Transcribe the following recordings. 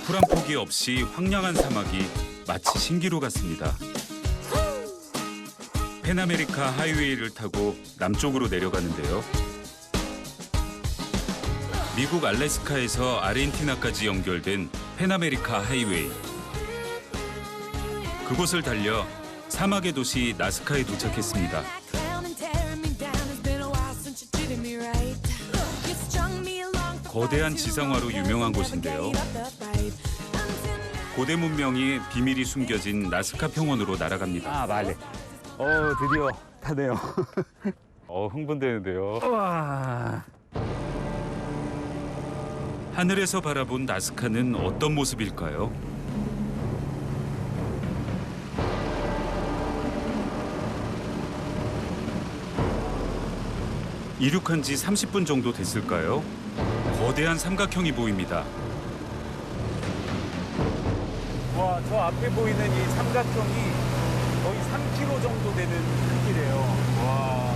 풀 한 포기 없이 황량한 사막이 마치 신기루 같습니다. 페나메리카 하이웨이를 타고 남쪽으로 내려가는데요. 미국 알래스카에서 아르헨티나까지 연결된 페나메리카 하이웨이. 그곳을 달려 사막의 도시 나스카에 도착했습니다. 거대한 지상화로 유명한 곳인데요. 고대 문명이 비밀이 숨겨진 나스카 평원으로 날아갑니다. 아, 말레. 드디어 타네요. 흥분되는데요. 우와. 하늘에서 바라본 나스카는 어떤 모습일까요? 이륙한 지 30분 정도 됐을까요? 거대한 삼각형이 보입니다. 와, 저 앞에 보이는 이 삼각형이 거의 3km 정도 되는 크기래요. 와.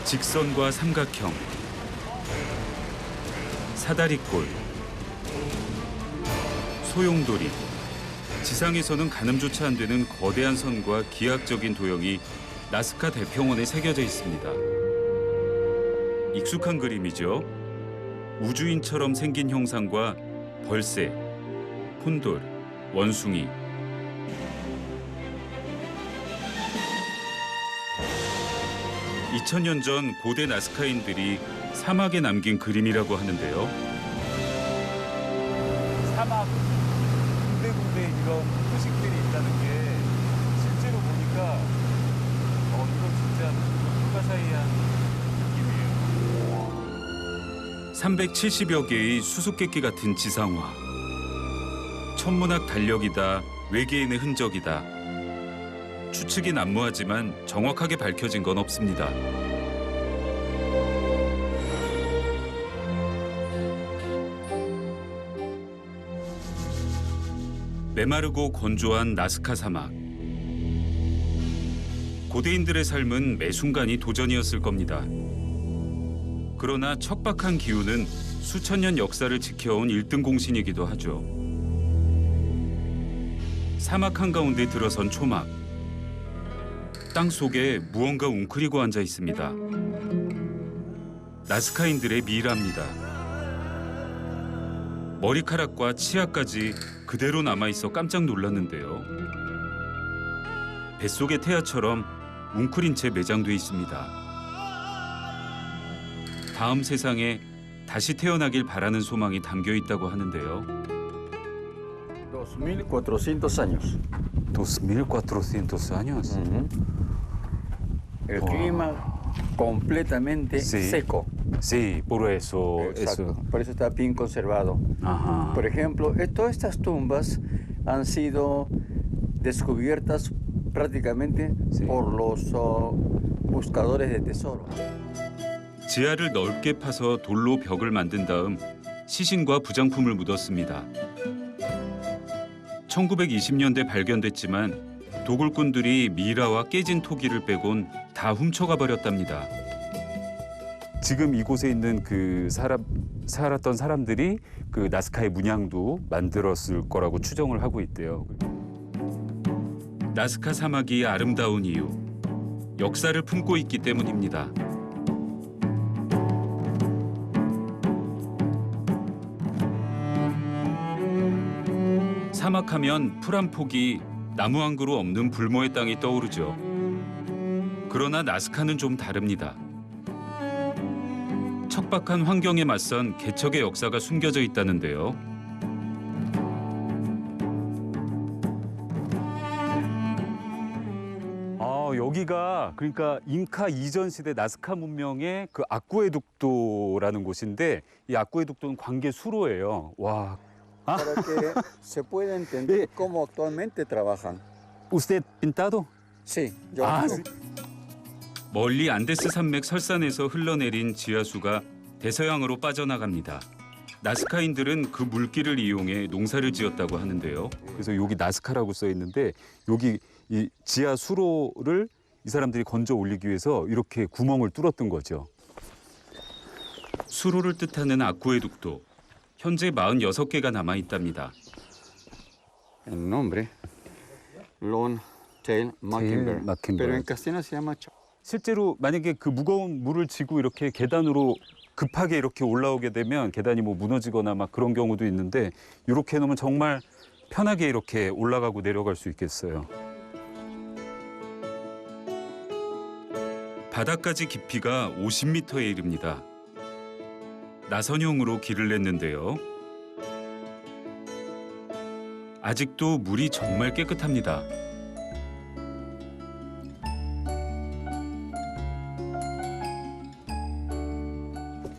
직선과 삼각형, 사다리꼴, 소용돌이. 지상에서는 가늠조차 안 되는 거대한 선과 기하학적인 도형이 나스카 대평원에 새겨져 있습니다. 익숙한 그림이죠. 우주인처럼 생긴 형상과 벌새, 콘돌, 원숭이. (2000년) 전 고대 나스카인들이 사막에 남긴 그림이라고 하는데요. 사막 군데군데 이런 표식들이 있다는 게 실제로 보니까 이건 진짜 불가사의한 느낌이에요. 370여 개의 수수께끼 같은 지상화. 천문학 달력이다, 외계인의 흔적이다. 추측이 난무하지만 정확하게 밝혀진 건 없습니다. 메마르고 건조한 나스카 사막. 고대인들의 삶은 매 순간이 도전이었을 겁니다. 그러나 척박한 기후는 수천 년 역사를 지켜온 1등 공신이기도 하죠. 사막 한가운데 들어선 초막. 땅 속에 무언가 웅크리고 앉아 있습니다. 나스카인들의 미라입니다. 머리카락과 치아까지 그대로 남아있어 깜짝 놀랐는데요. 뱃속의 태아처럼 웅크린 채 매장돼 있습니다. 다음 세상에 다시 태어나길 바라는 소망이 담겨 있다고 하는데요. 2.400 años. 2.400 años. El clima completamente Sí. seco. Sí, por eso. Exacto. Por eso está bien conservado. Ajá. Por ejemplo, todas estas tumbas han sido descubiertas prácticamente Sí. por los buscadores de tesoro. 지하를 넓게 파서 돌로 벽을 만든 다음 시신과 부장품을 묻었습니다. 1920년대 발견됐지만 도굴꾼들이 미라와 깨진 토기를 빼곤 다 훔쳐가 버렸답니다. 지금 이곳에 있는 살았던 사람들이 그 나스카의 문양도 만들었을 거라고 추정을 하고 있대요. 나스카 사막이 아름다운 이유, 역사를 품고 있기 때문입니다. 사막하면 풀 한 폭이 나무 한 그루 없는 불모의 땅이 떠오르죠. 그러나 나스카는 좀 다릅니다. 척박한 환경에 맞선 개척의 역사가 숨겨져 있다는데요. 여기가 그러니까 잉카 이전 시대 나스카 문명의 그 아쿠에둑도라는 곳인데 이 아쿠에둑도는 관계 수로예요. 와. Para que se pueda entender cómo actualmente trabajan. Usted pintado? Sí, yo. 멀리 안데스 산맥 설산에서 흘러내린 지하수가 대서양으로 빠져나갑니다. 나스카인들은 그 물길을 이용해 농사를 지었다고 하는데요. 그래서 여기 나스카라고 써 있는데 여기 이 지하 수로를 이 사람들이 건져 올리기 위해서 이렇게 구멍을 뚫었던 거죠. 수로를 뜻하는 아쿠에둑도. 현재 46개가 남아 있답니다. El nombre, Lone Tail Mockingbird. Mockingbird. Pero en castellano se llama 실제로 만약에 그 무거운 물을 지고 이렇게 계단으로 급하게 이렇게 올라오게 되면 계단이 뭐 무너지거나 막 그런 경우도 있는데 이렇게 해놓으면 정말 편하게 이렇게 올라가고 내려갈 수 있겠어요. 바닥까지 깊이가 50m에 이릅니다. 나선형으로 길을 냈는데요. 아직도 물이 정말 깨끗합니다.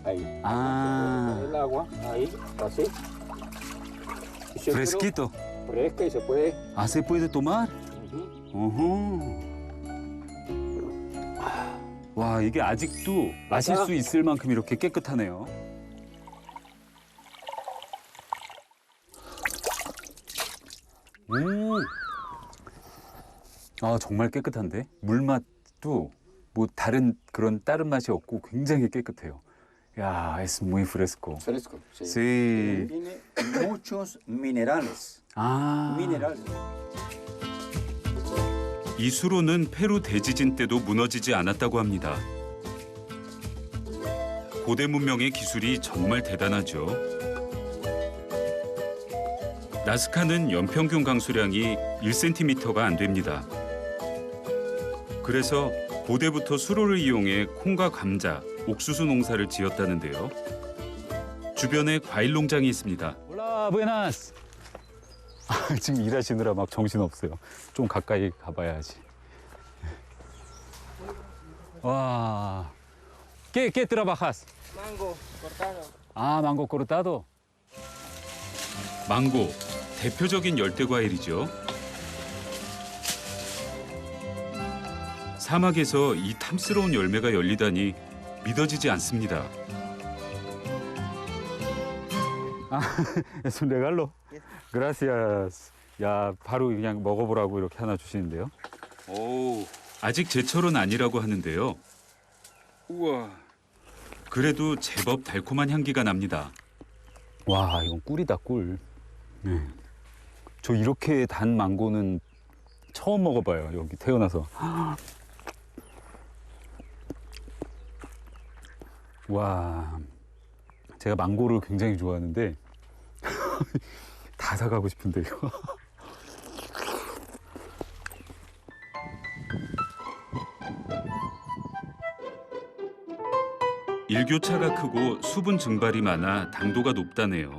ahí. 아, El agua, ahí, así. Y se fresquito. quedó fresca y se puede. 아, se puede tomar? Ujú. 어허. 와, 이게 아직도 마실 수 있을 만큼 이렇게 깨끗하네요. 아, 정말 깨끗한데? 물맛도 뭐 다른 맛이 없고 굉장히 깨끗해요. 야, es muy fresco. Fresco, sí. Sí. Tiene muchos minerales. 아. Minerales. 이 수로는 페루 대지진 때도 무너지지 않았다고 합니다. 고대 문명의 기술이 정말 대단하죠. 나스카는 연평균 강수량이 1cm가 안 됩니다. 그래서 고대부터 수로를 이용해 콩과 감자, 옥수수 농사를 지었다는데요. 주변에 과일 농장이 있습니다. 올라, 부에나스. 아, 지금 일하시느라 막 정신없어요. 좀 가까이 가봐야지. 와. ¿Qué trabajas? Mango cortado. 아, 망고 cortado. 망고, 대표적인 열대 과일이죠. 사막에서 이 탐스러운 열매가 열리다니 믿어지지 않습니다. Es un regalo. Gracias. 야, 바로 그냥 먹어보라고 이렇게 하나 주시는데요. 오, 아직 제철은 아니라고 하는데요. 우와. 그래도 제법 달콤한 향기가 납니다. 와, 이건 꿀이다, 꿀. 네. 저 이렇게 단 망고는 처음 먹어봐요, 여기 태어나서. 와, 제가 망고를 굉장히 좋아하는데 다 사가고 싶은데요. 일교차가 크고 수분 증발이 많아 당도가 높다네요.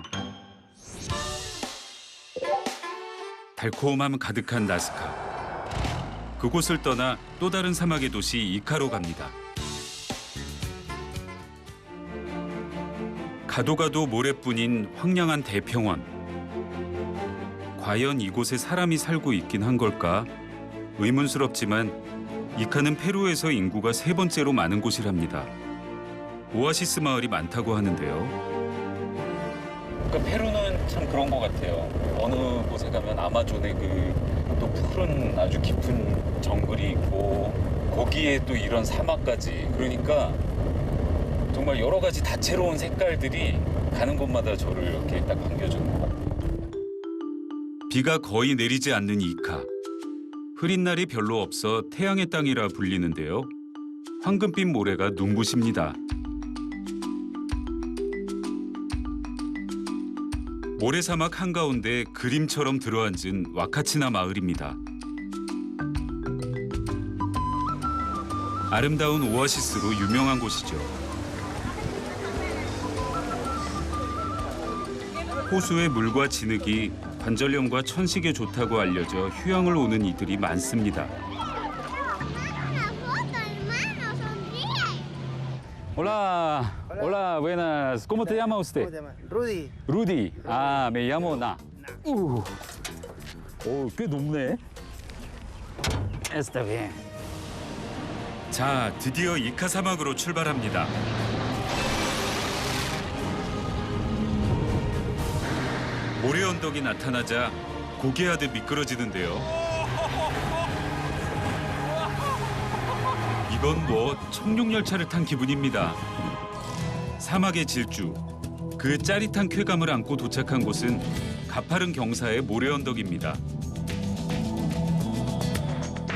달콤함 가득한 나스카. 그곳을 떠나 또 다른 사막의 도시 이카로 갑니다. 가도 가도 모래뿐인 황량한 대평원. 과연 이곳에 사람이 살고 있긴 한 걸까? 의문스럽지만 이카는 페루에서 인구가 3번째로 많은 곳이랍니다. 오아시스 마을이 많다고 하는데요. 그러니까 페루는 참 그런 것 같아요. 어느 곳에 가면 아마존의 그 또 푸른 아주 깊은 정글이 있고 거기에 또 이런 사막까지. 그러니까 정말 여러 가지 다채로운 색깔들이 가는 곳마다 저를 이렇게 딱 반겨주는 것 같아요. 비가 거의 내리지 않는 이카. 흐린 날이 별로 없어 태양의 땅이라 불리는데요. 황금빛 모래가 눈부십니다. 모래사막 한가운데 그림처럼 들어앉은 와카치나 마을입니다. 아름다운 오아시스로 유명한 곳이죠. 호수의 물과 진흙이 관절염과 천식에 좋다고 알려져 휴양을 오는 이들이 많습니다. Hola, hola, buenas. ¿Cómo te llama ¿Cómo usted? te llamas? Rudy. Rudy. Ah, me llamo Na. 오, 꽤 높네. Está bien. 자, 드디어 이카 사막으로 출발합니다. 모래 언덕이 나타나자 고개하듯 미끄러지는데요. 이건 뭐 청룡열차를 탄 기분입니다. 사막의 질주, 그 짜릿한 쾌감을 안고 도착한 곳은 가파른 경사의 모래 언덕입니다.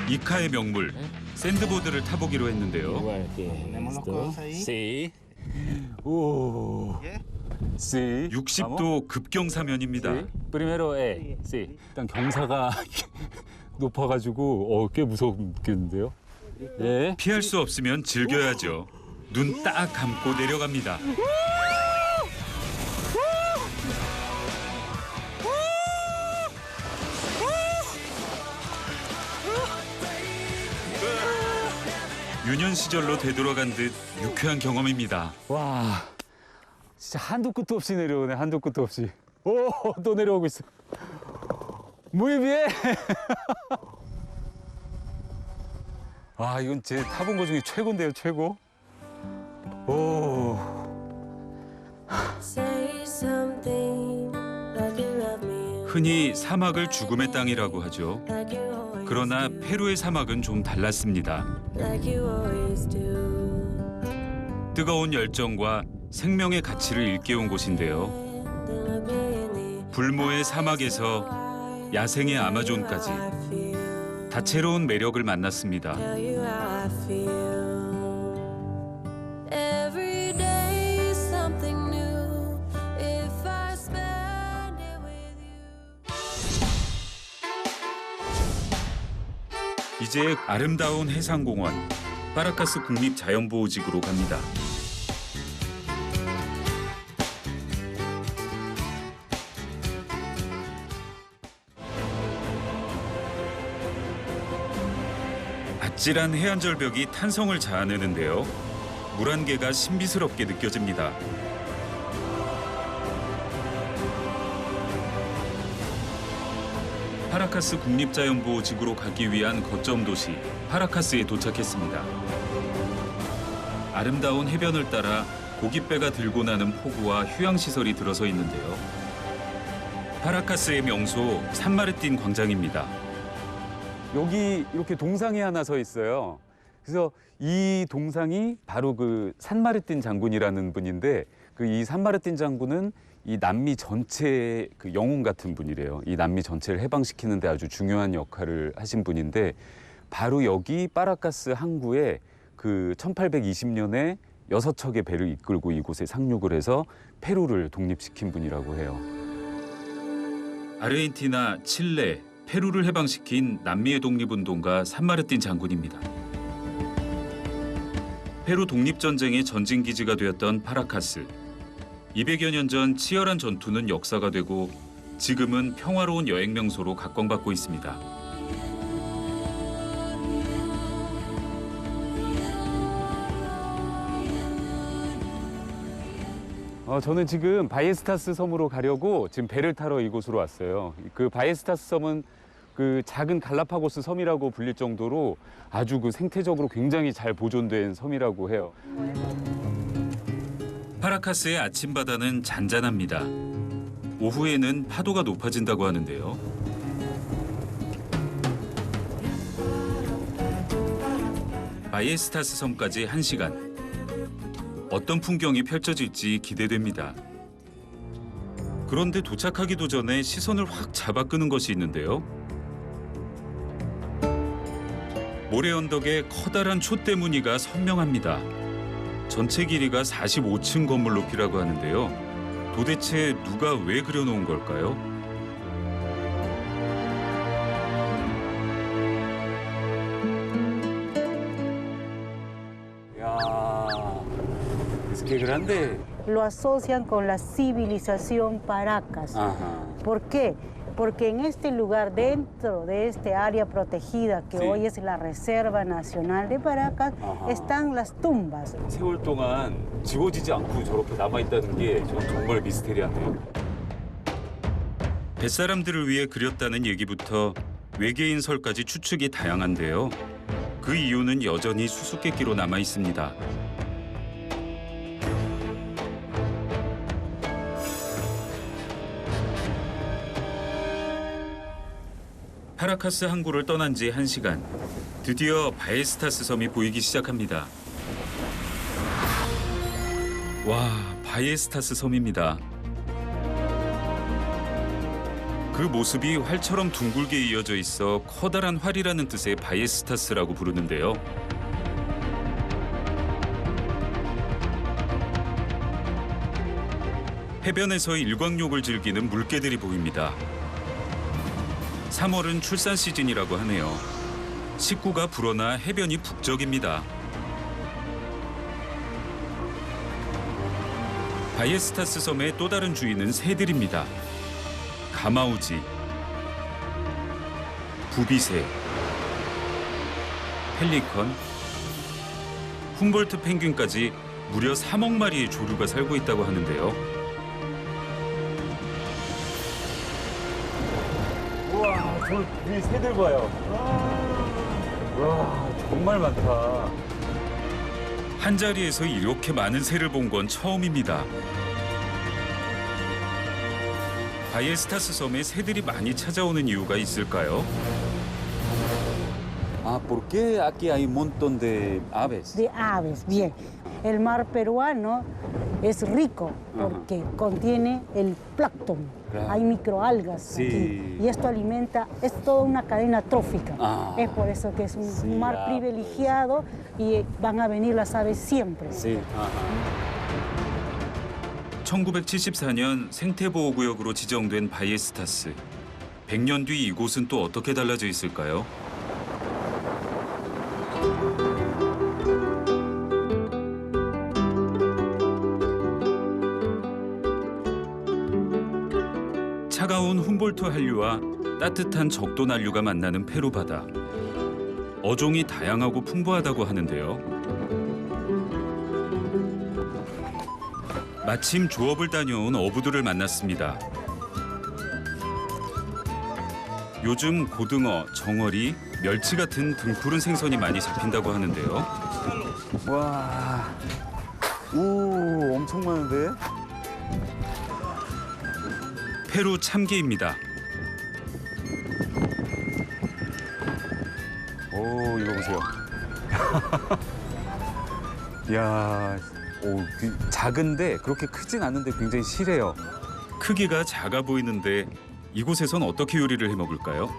이카의 명물 샌드보드를 타보기로 했는데요. Tenemos los codos ahí. Sí. 오. ¿Qué? Sí. 60도 급경사면입니다. Primero, sí. 일단 경사가 높아가지고 꽤 무섭겠는데요. 예. 피할 수 없으면 즐겨야죠. 눈 딱 감고 내려갑니다. 유년 시절로 되돌아간 듯 유쾌한 경험입니다. 와, 진짜 한도 끝도 없이 내려오네. 한도 끝도 없이. 오, 또 내려오고 있어. Muy bien. 아, 이건 제 타본 거 중에 최고인데요, 최고. 오. Say something like you love me, 흔히 사막을 죽음의 땅이라고 하죠. like you always 그러나 페루의 사막은 좀 달랐습니다. like you always do. 뜨거운 열정과 생명의 가치를 일깨운 곳인데요. Then look me in the 불모의 사막에서 야생의 아마존까지 I feel, 다채로운 매력을 만났습니다. tell you how I feel. Every day is something new. If I spend it with you. 이제 아름다운 해상공원 파라카스 국립자연보호지구로 갑니다. 아찔한 해안절벽이 탄성을 자아내는데요. 물안개가 신비스럽게 느껴집니다. 파라카스 국립자연보호지구로 가기 위한 거점 도시 파라카스에 도착했습니다. 아름다운 해변을 따라 고깃배가 들고 나는 포구와 휴양시설이 들어서 있는데요. 파라카스의 명소 산마르틴 광장입니다. 여기 이렇게 동상이 하나 서 있어요. 그래서 이 동상이 바로 그 산마르틴 장군이라는 분인데 그 이 산마르틴 장군은 이 남미 전체의 그 영웅 같은 분이래요. 이 남미 전체를 해방시키는 데 아주 중요한 역할을 하신 분인데 바로 여기 파라카스 항구에 그 1820년에 6척의 배를 이끌고 이곳에 상륙을 해서 페루를 독립시킨 분이라고 해요. 아르헨티나, 칠레, 페루를 해방시킨 남미의 독립운동가 산마르틴 장군입니다. 페루 독립전쟁의 전진기지가 되었던 파라카스. 200여 년 전 치열한 전투는 역사가 되고 지금은 평화로운 여행 명소로 각광받고 있습니다. 저는 지금 바이에스타스 섬으로 가려고 지금 배를 타러 이곳으로 왔어요. 그 바이에스타스 섬은 그 작은 갈라파고스 섬이라고 불릴 정도로 아주 그 생태적으로 굉장히 잘 보존된 섬이라고 해요. 파라카스의 아침바다는 잔잔합니다. 오후에는 파도가 높아진다고 하는데요. 바이에스타스 섬까지 1시간. 어떤 풍경이 펼쳐질지 기대됩니다. 그런데 도착하기도 전에 시선을 확 잡아 끄는 것이 있는데요. 모래 언덕에 커다란 촛대무늬가 선명합니다. 전체 길이가 45층 건물 높이라고 하는데요. 도대체 누가 왜 그려놓은 걸까요? 야, es que grande. Lo asocian con la civilización Paracas. Ajá. ¿Por qué? Porque en este lugar, dentro de este área protegida que Sí. hoy es la Reserva Nacional de Paracas, Ajá. están las tumbas. 세월 동안 지워지지 않고 저렇게 남아 있다는 게 전 정말 미스테리한데요. 뱃사람들을 위해 그렸다는 얘기부터 외계인 설까지 추측이 다양한데요. 그 이유는 여전히 수수께끼로 남아 있습니다. 파라카스 항구를 떠난 지 1시간. 드디어 바이에스타스 섬이 보이기 시작합니다. 와, 바이에스타스 섬입니다. 그 모습이 활처럼 둥글게 이어져 있어 커다란 활이라는 뜻의 바이에스타스라고 부르는데요. 해변에서 일광욕을 즐기는 물개들이 보입니다. 3월은 출산 시즌이라고 하네요. 식구가 불어나 해변이 북적입니다. 바이에스타스 섬의 또 다른 주인은 새들입니다. 가마우지, 부비새, 펠리컨, 훔볼트 펭귄까지 무려 3억 마리의 조류가 살고 있다고 하는데요. 우와, 이 새들 봐요. 와, 정말 많다. 한 자리에서 이렇게 많은 새를 본 건 처음입니다. 바이에스타스 섬에 새들이 많이 찾아오는 이유가 있을까요? Ah, ¿por qué aquí hay un montón de aves? De aves, bien. El mar peruano es rico porque contiene el plancton. Claro. Hay microalgas Sí. aquí y esto alimenta, es toda una cadena trófica. Ah. Es por eso que es un Sí, mar ah, privilegiado y van a venir las aves siempre. Sí. Ajá. 1974년 생태보호구역으로 지정된 바이에스타스. 100년 뒤 이곳은 또 어떻게 달라져 있을까요? 차가운 훔볼트 한류와 따뜻한 적도 난류가 만나는 페루 바다. 어종이 다양하고 풍부하다고 하는데요. 마침 조업을 다녀온 어부들을 만났습니다. 요즘 고등어, 정어리, 멸치 같은 등푸른 생선이 많이 잡힌다고 하는데요. 와, 오, 엄청 많은데? 페루 참게입니다. 오, 이거 보세요. 이야, 오, 작은데 그렇게 크진 않은데 굉장히 실해요. 크기가 작아 보이는데 이곳에선 어떻게 요리를 해 먹을까요?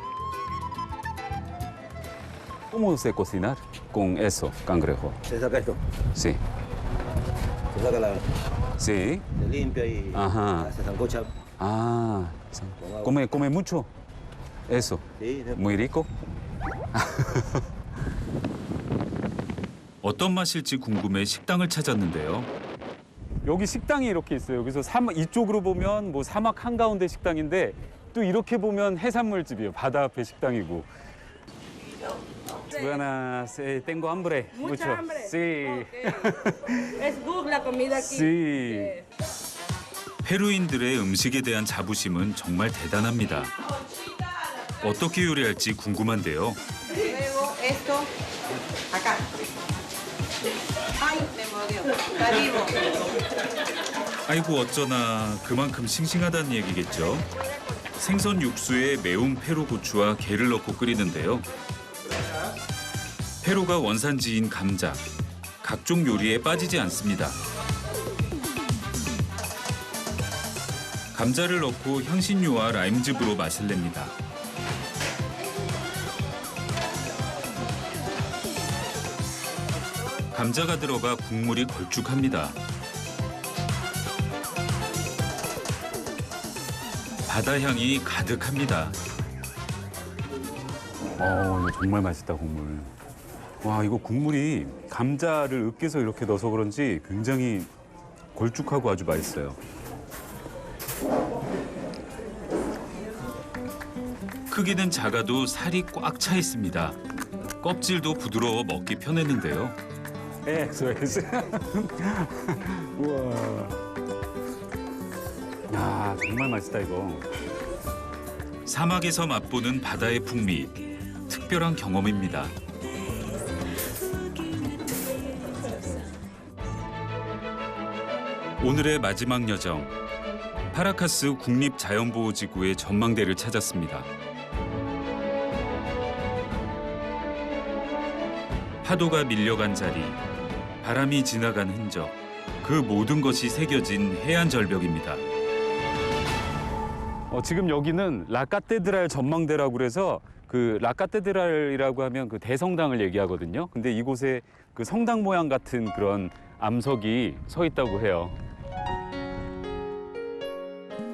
¿Cómo se cocinar con eso, cangrejo? Se saca esto, Sí. se saca Sí. se limpia y Ajá. se sancocha. Ah, sí. Come mucho. Eso. Sí, Muy rico. 어떤 맛일지 궁금해 식당을 찾았는데요. 여기 식당이 이렇게 있어요. 그래서 이쪽으로 보면 뭐 사막 한가운데 식당인데 또 이렇게 보면 해산물 집이에요. 바다 앞에 식당이고. Buenas, tengo hambre. Mucha mucho. hambre. Sí. Es good la comida aquí. Sí. 페루인들의 음식에 대한 자부심은 정말 대단합니다. 어떻게 요리할지 궁금한데요. Luego esto acá. Ay, me mordió. Está vivo. 아이고 어쩌나 그만큼 싱싱하다는 얘기겠죠. 생선 육수에 매운 페루 고추와 게를 넣고 끓이는데요. 페루가 원산지인 감자, 각종 요리에 빠지지 않습니다. 감자를 넣고 향신료와 라임즙으로 맛을 냅니다. 감자가 들어가 국물이 걸쭉합니다. 바다 향이 가득합니다. 이거 정말 맛있다, 국물. 와, 이거 국물이 감자를 으깨서 이렇게 넣어서 그런지 굉장히 걸쭉하고 아주 맛있어요. 크기는 작아도 살이 꽉 차 있습니다. 껍질도 부드러워 먹기 편했는데요. Eso es. 우와. 야, 정말 맛있다, 이거. 사막에서 맛보는 바다의 풍미, 특별한 경험입니다. 오늘의 마지막 여정, 파라카스 국립자연보호지구의 전망대를 찾았습니다. 파도가 밀려간 자리, 바람이 지나간 흔적, 그 모든 것이 새겨진 해안 절벽입니다. 지금 여기는 라카테드랄 전망대라고 그래서 그 라카테드랄이라고 하면 그 대성당을 얘기하거든요. 근데 이곳에 그 성당 모양 같은 그런 암석이 서 있다고 해요.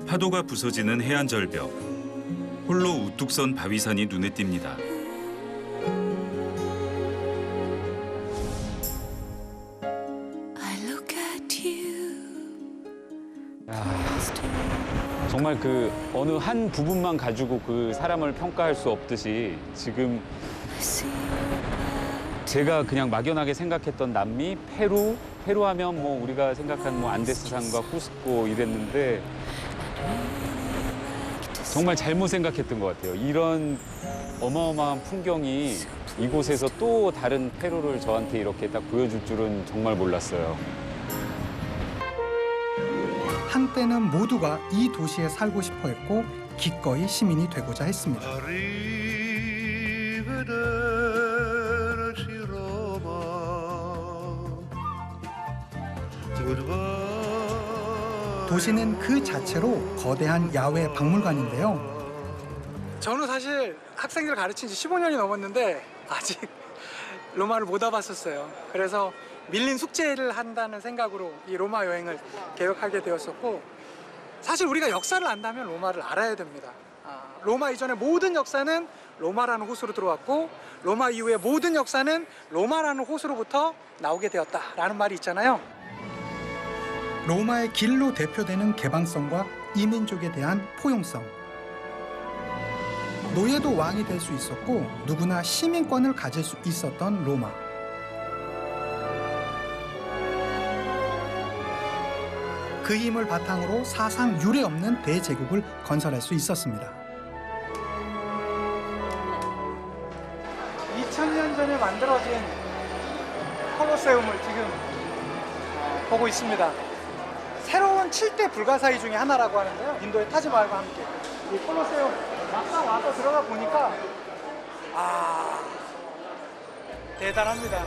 파도가 부서지는 해안 절벽. 홀로 우뚝 선 바위산이 눈에 띕니다. I look at you. 정말 그 어느 한 부분만 가지고 그 사람을 평가할 수 없듯이 지금 I see 제가 그냥 막연하게 생각했던 남미, 페루 하면 뭐 우리가 생각하는 뭐 안데스산과 쿠스코 이랬는데 정말 잘못 생각했던 것 같아요. 이런 어마어마한 풍경이 이곳에서 또 다른 페루를 저한테 이렇게 딱 보여줄 줄은 정말 몰랐어요. 한때는 모두가 이 도시에 살고 싶어 했고 기꺼이 시민이 되고자 했습니다. 도시는 그 자체로 거대한 야외 박물관인데요. 저는 사실 학생들 가르친 지 15년이 넘었는데 아직 로마를 못 와봤었어요. 그래서 밀린 숙제를 한다는 생각으로 이 로마 여행을 계획하게 되었었고, 사실 우리가 역사를 안다면 로마를 알아야 됩니다. 로마 이전의 모든 역사는 로마라는 호수로 들어왔고, 로마 이후의 모든 역사는 로마라는 호수로부터 나오게 되었다라는 말이 있잖아요. 로마의 길로 대표되는 개방성과 이민족에 대한 포용성. 노예도 왕이 될 수 있었고 누구나 시민권을 가질 수 있었던 로마. 그 힘을 바탕으로 사상 유례 없는 대제국을 건설할 수 있었습니다. 2000년 전에 만들어진 콜로세움을 지금 보고 있습니다. 새로운 7대 불가사의 중에 하나라고 하는데요. 인도의 타지마할과 함께 이 콜로세움 막상 와서 들어가 보니까 대단합니다.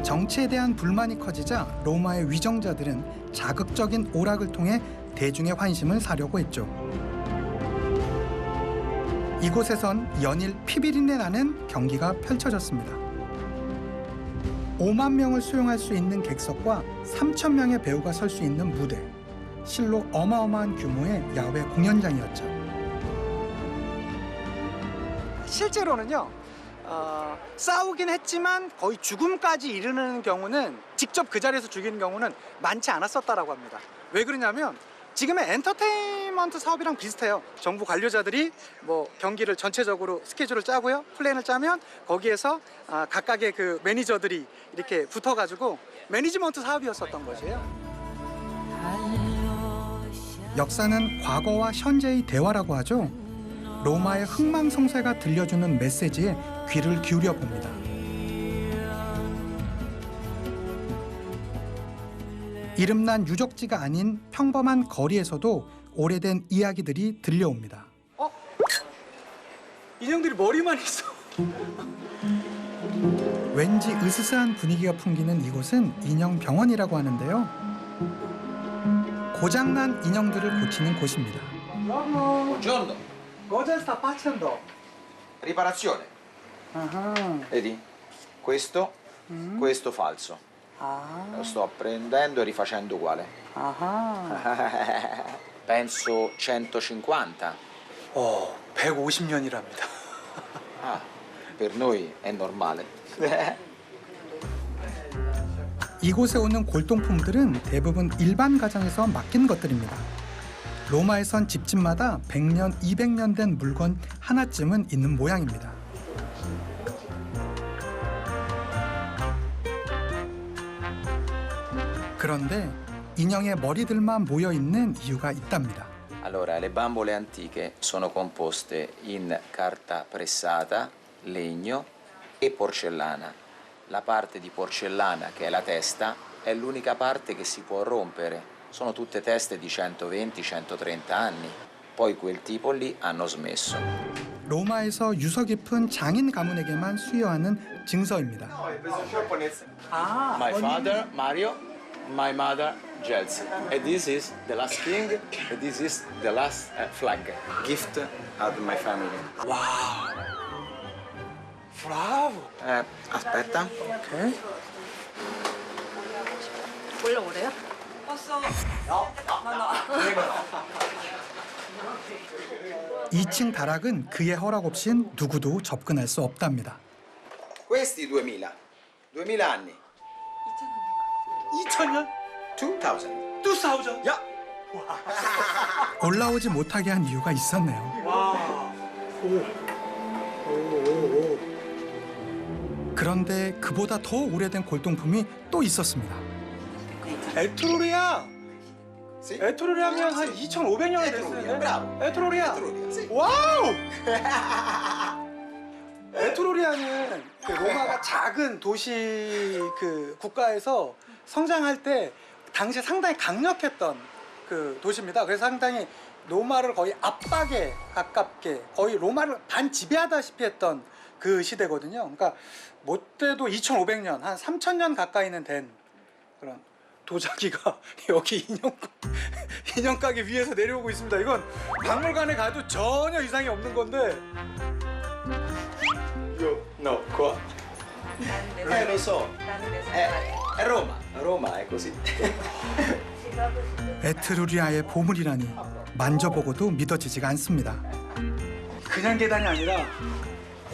정치에 대한 불만이 커지자 로마의 위정자들은 자극적인 오락을 통해 대중의 환심을 사려고 했죠. 이곳에선 연일 피비린내 나는 경기가 펼쳐졌습니다. 5만 명을 수용할 수 있는 객석과 3천 명의 배우가 설 수 있는 무대. 실로 어마어마한 규모의 야외 공연장이었죠. 실제로는요, 싸우긴 했지만 거의 죽음까지 이르는 경우는, 직접 그 자리에서 죽이는 경우는 많지 않았었다라고 합니다. 왜 그러냐면 지금의 엔터테인먼트 사업이랑 비슷해요. 정부 관료자들이 뭐 경기를 전체적으로 스케줄을 짜고요, 플랜을 짜면 거기에서 각각의 그 매니저들이 이렇게 붙어가지고 매니지먼트 사업이었었던 것이에요. 역사는 과거와 현재의 대화라고 하죠. 로마의 흥망성쇠가 들려주는 메시지에 귀를 기울여 봅니다. 이름난 유적지가 아닌 평범한 거리에서도 오래된 이야기들이 들려옵니다. 인형들이 머리만 있어. 왠지 으스스한 분위기가 풍기는 이곳은 인형병원이라고 하는데요. 고장난 인형들을 고치는 곳입니다. Buongiorno. Cosa sta facendo? Riparazione. Vedi? Questo falso. Lo sto prendendo e rifacendo uguale. Penso 150. 150년이랍니다. Ah, per noi è normale. 이곳에 오는 골동품들은 대부분 일반 가정에서 맡긴 것들입니다. 로마에선 집집마다 100년, 200년 된 물건 하나쯤은 있는 모양입니다. 그런데 인형의 머리들만 모여 있는 이유가 있답니다. Allora, le bambole antiche sono composte in carta pressata, legno e porcellana. La parte di porcellana, che è la testa, è l'unica parte che si può rompere. Sono tutte teste di 120-130 anni. Poi quel tipo lì hanno smesso. 로마에서 유서 깊은 장인 가문에게만 수여하는 증서입니다. My father, Mario, my mother, Gelsi. And this is the last king, and this is the last flag. Gift of my family. 와. 브라보. Aspetta. 오케이. 올라오래요? 2층 다락은 그의 허락 없인 누구도 접근할 수 없답니다. Questi 2000. 2000 anni. 2000년? 2000. 2000. Yeah. 올라오지 못하게 한 이유가 있었네요. 와. 그런데 그보다 더 오래된 골동품이 또 있었습니다. 에트루리아. Sì. 에트루리아면 한 2500년이 Etruria, 됐는데. bravo. 에트루리아. Etruria, sì. 와우! 에트루리아는 그 로마가 작은 도시 그 국가에서 성장할 때 당시에 상당히 강력했던 그 도시입니다. 그래서 상당히 로마를 거의 압박에 가깝게 거의 로마를 반지배하다시피 했던 그 시대거든요. 그러니까 못돼도 2500년, 한 3000년 가까이는 된 그런 도자기가 여기 인형 가게 위에서 내려오고 있습니다. 이건 박물관에 가도 전혀 이상이 없는 건데. No, qua. Lo so. È Roma. Roma è così. 에트루리아의 보물이라니 만져보고도 믿어지지가 않습니다. 그냥 계단이 아니라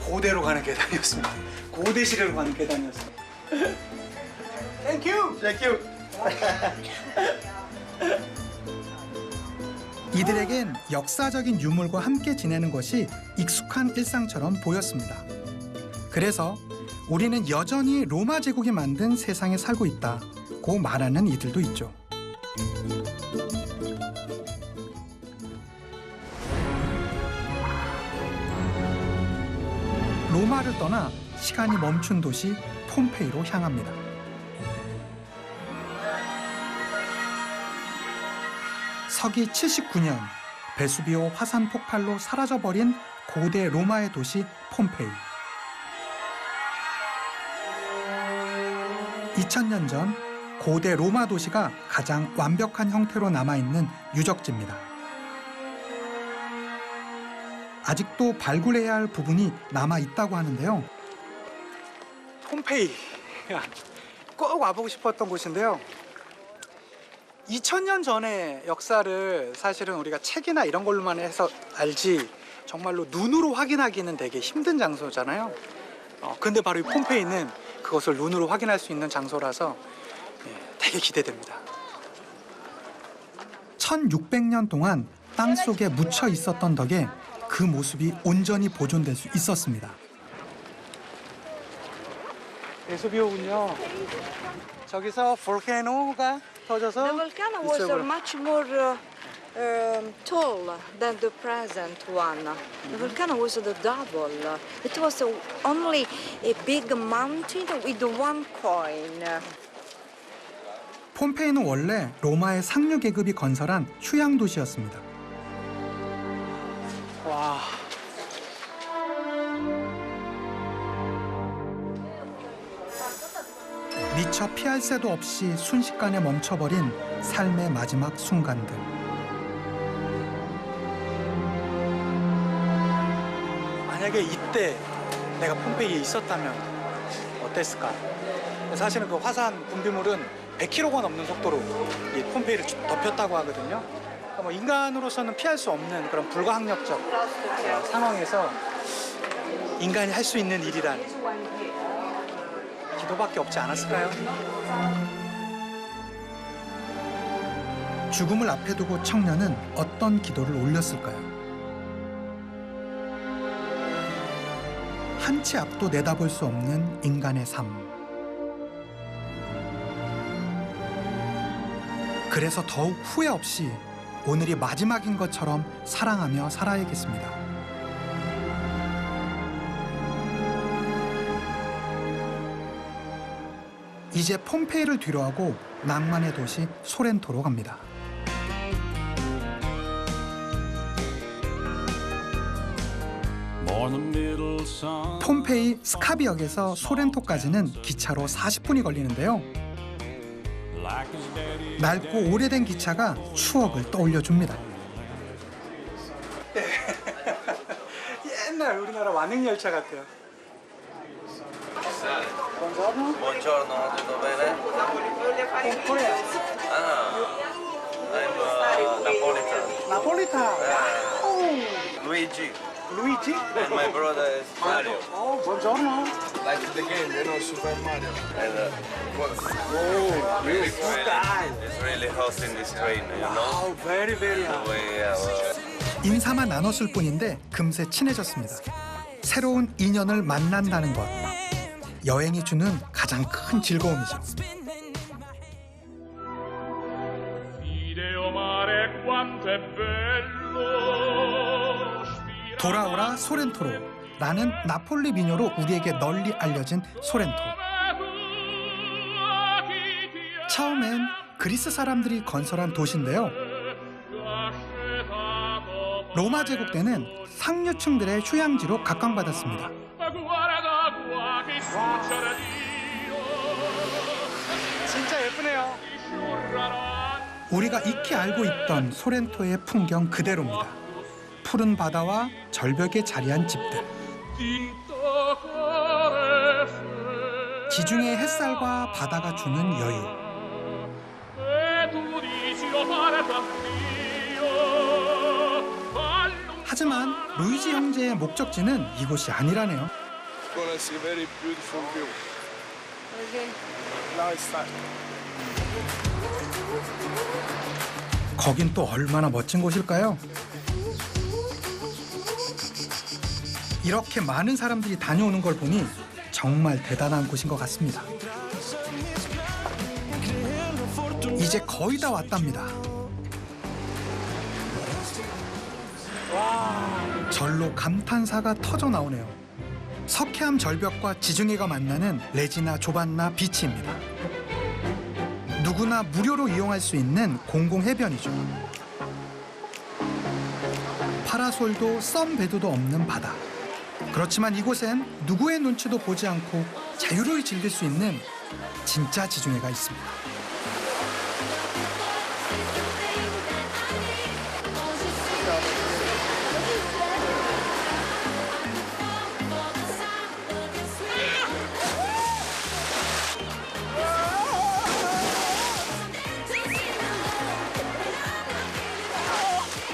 고대로 가는 계단이었습니다. 고대 시대로 가는 계단이었어요. 땡큐. Thank you. 이들에겐 역사적인 유물과 함께 지내는 것이 익숙한 일상처럼 보였습니다. 그래서 우리는 여전히 로마 제국이 만든 세상에 살고 있다고 말하는 이들도 있죠. 로마를 떠나 시간이 멈춘 도시 폼페이로 향합니다. 서기 79년 베수비오 화산 폭발로 사라져버린 고대 로마의 도시 폼페이. 2000년 전 고대 로마 도시가 가장 완벽한 형태로 남아있는 유적지입니다. 아직도 발굴해야 할 부분이 남아있다고 하는데요. 폼페이. 꼭 와보고 싶었던 곳인데요. 2000년 전의 역사를 사실은 우리가 책이나 이런 걸로만 해서 알지 정말로 눈으로 확인하기는 되게 힘든 장소잖아요. 근데 바로 이 폼페이는 그것을 눈으로 확인할 수 있는 장소라서 되게 기대됩니다. 1600년 동안 땅 속에 묻혀 있었던 덕에 그 모습이 온전히 보존될 수 있었습니다. 베수비오군요. 저기서 볼케이노가 터져서 The volcano was 이쪽으로. much more tall than the present one. The volcano was the double. It was only a big mountain with one coin. 폼페이는 원래 로마의 상류 계급이 건설한 휴양 도시였습니다. 와. 미처 피할 새도 없이 순식간에 멈춰버린 삶의 마지막 순간들. 만약에 이때 내가 폼페이에 있었다면 어땠을까? 사실은 그 화산 분비물은 100km가 넘는 속도로 이 폼페이를 덮였다고 하거든요. 그러니까 뭐 인간으로서는 피할 수 없는 그런 불가항력적 상황에서 인간이 할 수 있는 일이란 기도밖에 없지 않았을까요? 죽음을 앞에 두고 청년은 어떤 기도를 올렸을까요? 한 치 앞도 내다볼 수 없는 인간의 삶. 그래서 더욱 후회 없이 오늘이 마지막인 것처럼 사랑하며 살아야겠습니다. 이제 폼페이를 뒤로하고 낭만의 도시 소렌토로 갑니다. 폼페이 스카비역에서 소렌토까지는 기차로 40분이 걸리는데요. 낡고 오래된 기차가 추억을 떠올려줍니다. 옛날 우리나라 완행열차 같아요. Buongiorno, tutto bene? I'm Napolitan. 나폴리타. Luigi. 루이지? And my brother is Mario. buongiorno. Like the game, you know, Super Mario. And really it's really hot in this train, you know? very The way, 인사만 나눴을 뿐인데 금세 친해졌습니다. 새로운 인연을 만난다는 것, 여행이 주는 가장 큰 즐거움이죠. 돌아오라 소렌토로 라는 나폴리 민요로 우리에게 널리 알려진 소렌토. 처음엔 그리스 사람들이 건설한 도시인데요. 로마 제국 때는 상류층들의 휴양지로 각광받았습니다. 진짜 예쁘네요. 우리가 익히 알고 있던 소렌토의 풍경 그대로입니다. 푸른 바다와 절벽에 자리한 집들. 지중해 햇살과 바다가 주는 여유. 하지만 루이지 형제의 목적지는 이곳이 아니라네요. 거긴 또 얼마나 멋진 곳일까요? 이렇게 많은 사람들이 다녀오는 걸 보니 정말 대단한 곳인 것 같습니다. 이제 거의 다 왔답니다. 절로 감탄사가 터져 나오네요. 석회암 절벽과 지중해가 만나는 레지나 조반나 비치입니다. 누구나 무료로 이용할 수 있는 공공 해변이죠. 파라솔도 썬베드도 없는 바다. 그렇지만 이곳엔 누구의 눈치도 보지 않고 자유로이 즐길 수 있는 진짜 지중해가 있습니다.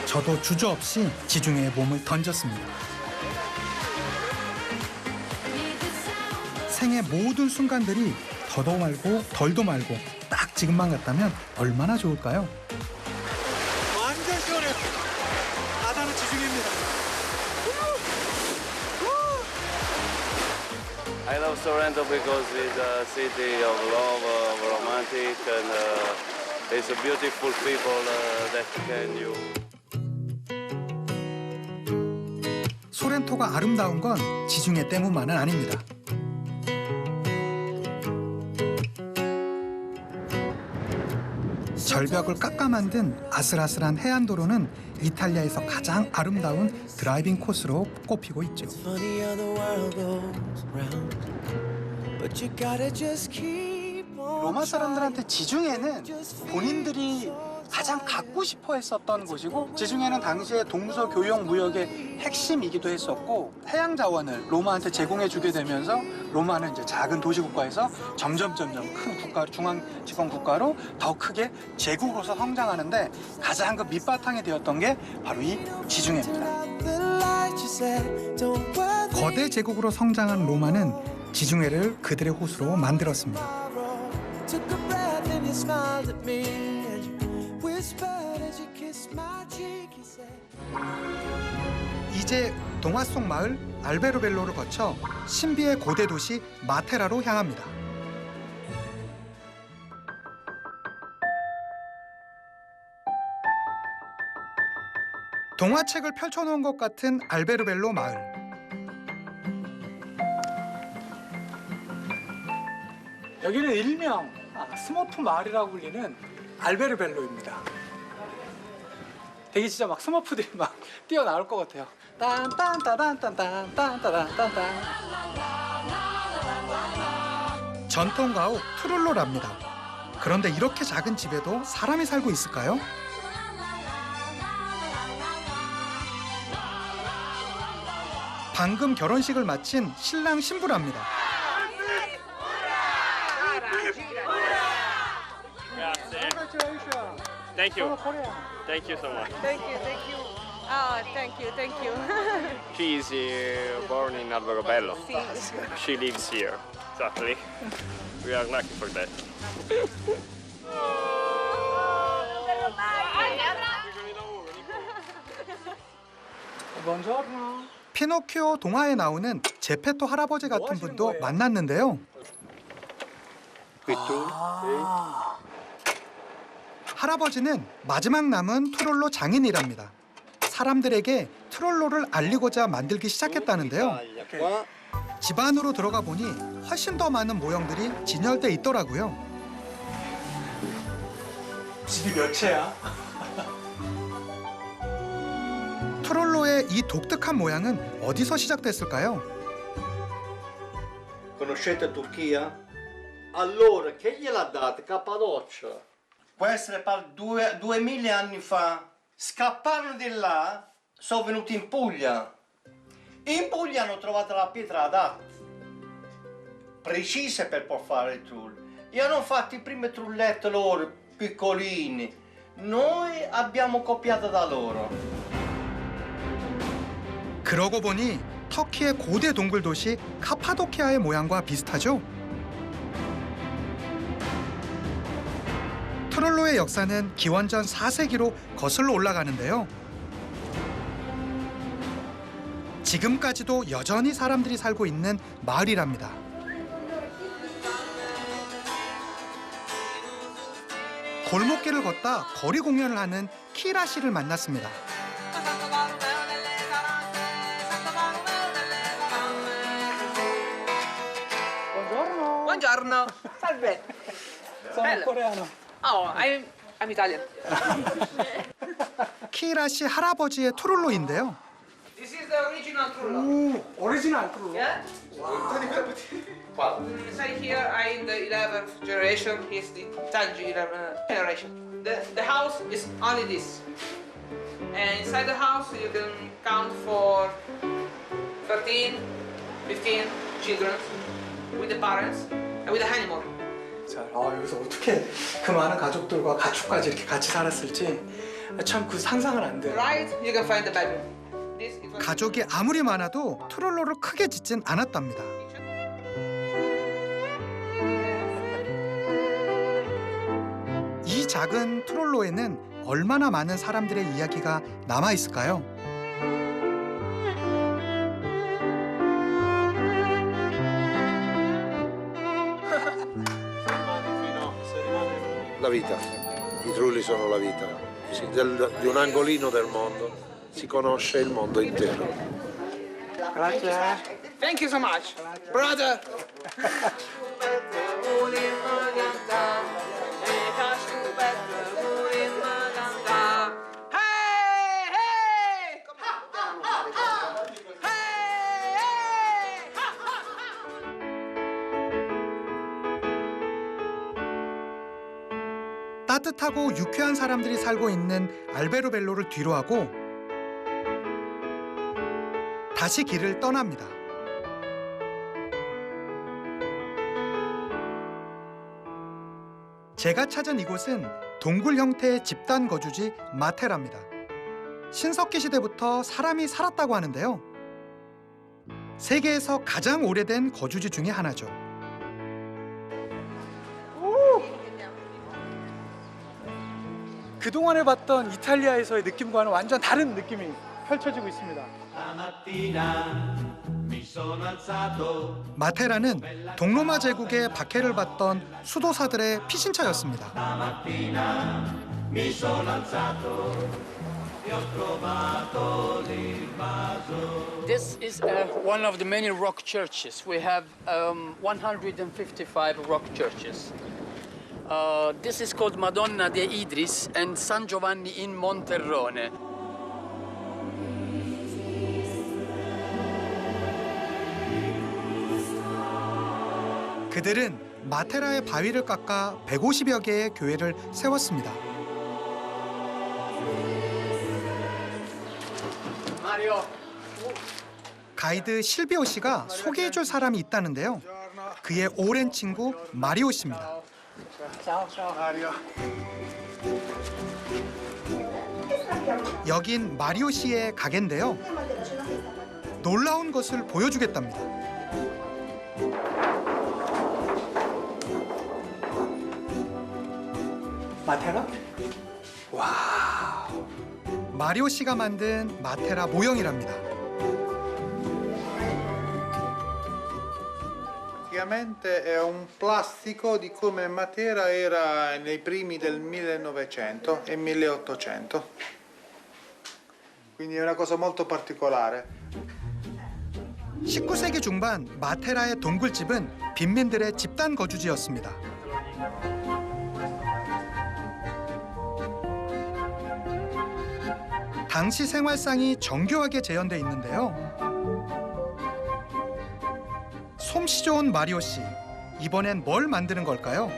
저도 주저없이 지중해에 몸을 던졌습니다. 생의 모든 순간들이 더도 말고 덜도 말고 딱 지금만 같다면 얼마나 좋을까요? 완전 시원해요. 바다는 지중해입니다. I love Sorrento because it's a city of love, romantic, and it's a beautiful people that can you. 소렌토가 아름다운 건 지중해 때문만은 아닙니다. 절벽을 깎아 만든 아슬아슬한 해안도로는 이탈리아에서 가장 아름다운 드라이빙 코스로 꼽히고 있죠. 로마 사람들한테 지중해는 본인들이 가장 갖고 싶어 했었던 곳이고, 지중해는 당시에 동서 교역 무역의 핵심이기도 했었고, 해양 자원을 로마한테 제공해 주게 되면서 로마는 이제 작은 도시 국가에서 점점 큰 국가, 중앙 집권 국가로 더 크게 제국으로서 성장하는데 가장 그 밑바탕이 되었던 게 바로 이 지중해입니다. 거대 제국으로 성장한 로마는 지중해를 그들의 호수로 만들었습니다. 이제 동화 속 마을 알베로벨로를 거쳐 신비의 고대 도시 마테라로 향합니다. 동화책을 펼쳐놓은 것 같은 알베로벨로 마을. 여기는 일명 스머프 마을이라고 불리는 알베르벨로입니다. 되게 진짜 막 스머프들이 막 뛰어나올 것 같아요. 딴딴따단딴딴딴딴딴딴. 전통 가옥 트롤로랍니다. 그런데 이렇게 작은 집에도 사람이 살고 있을까요? 방금 결혼식을 마친 신랑 신부랍니다. Thank you. Thank you so much. Thank you, thank you. Oh, thank you, thank you. She is born in Alberobello. She lives here. Exactly. We are lucky for that. Buongiorno. 피노키오 동화에 나오는 제페토 할아버지 같은 분도 만났는데요. 할아버지는 마지막 남은 트롤로 장인이랍니다. 사람들에게 트롤로를 알리고자 만들기 시작했다는데요. 집 안으로 들어가 보니 훨씬 더 많은 모형들이 진열돼 있더라고요. 집이 몇 채야? 트롤로의 이 독특한 모양은 어디서 시작됐을까요? Conoscete Turchia? Allora, che gliel'ha data? Cappadocia. Può essere 2000 anni fa. Scapparono di là, sono venuti in Puglia. In Puglia hanno trovato la pietra adatta, precise per fare il trull. E hanno fatto i primi trulletti loro, piccolini. Noi abbiamo copiato da loro. 그러고 보니 터키의 고대 동굴 도시 카파도키아의 모양과 비슷하죠? 트롤로의 역사는 기원전 4세기로 거슬러 올라가는데요. 지금까지도 여전히 사람들이 살고 있는 마을이랍니다. 골목길을 걷다 거리 공연을 하는 키라 씨를 만났습니다. Buongiorno. Salve. Sono coreano. Oh, I'm Italian. 키라 씨 할아버지의 트롤로인데요. This is the original trullo. 오리지널 트롤로. Yeah? Inside here, I'm the 11th generation. He's the 10th generation. The house is only this. And inside the house, you can count for 13, 15 children with the parents and with the animal. 자, 여기서 어떻게 그 많은 가족들과 가축까지 이렇게 같이 살았을지 참 그 상상은 안 돼요. Right, you can find the bedroom. This is 가족이 아무리 많아도 트롤로를 크게 짓진 않았답니다. 이 작은 트롤로에는 얼마나 많은 사람들의 이야기가 남아 있을까요? La vita, i trulli sono la vita. Di un angolino del mondo si conosce il mondo intero. Grazie. Thank you so much, brother. 따뜻하고 유쾌한 사람들이 살고 있는 알베로벨로를 뒤로하고 다시 길을 떠납니다. 제가 찾은 이곳은 동굴 형태의 집단 거주지 마테랍니다. 신석기 시대부터 사람이 살았다고 하는데요. 세계에서 가장 오래된 거주지 중에 하나죠. 그동안에 봤던 이탈리아에서의 느낌과는 완전 다른 느낌이 펼쳐지고 있습니다. 마테라는 동로마 제국의 박해를 받던 수도사들의 피신처였습니다. This is one of the many rock churches. We have 155 rock churches. This is called Madonna de Idris and San Giovanni in Monterrone. 그들은 마테라의 바위를 깎아 150여 개의 교회를 세웠습니다. 가이드 실비오 씨가 소개해줄 사람이 있다는데요. 그의 오랜 친구 마리오 씨입니다. 여긴 마리오 씨의 가게인데요. 놀라운 것을 보여주겠답니다. 마테라? 와, 마리오 씨가 만든 마테라 모형이랍니다. Praticamente è un plastico di come Matera era nei primi del 1900 e 1800. Quindi è una cosa molto particolare. 19세기 중반 마테라의 동굴집은 빈민들의 집단 거주지였습니다. 당시 생활상이 정교하게 재현돼 있는데요. 솜씨 좋은 마리오 씨, 이번엔 뭘 만드는 걸까요?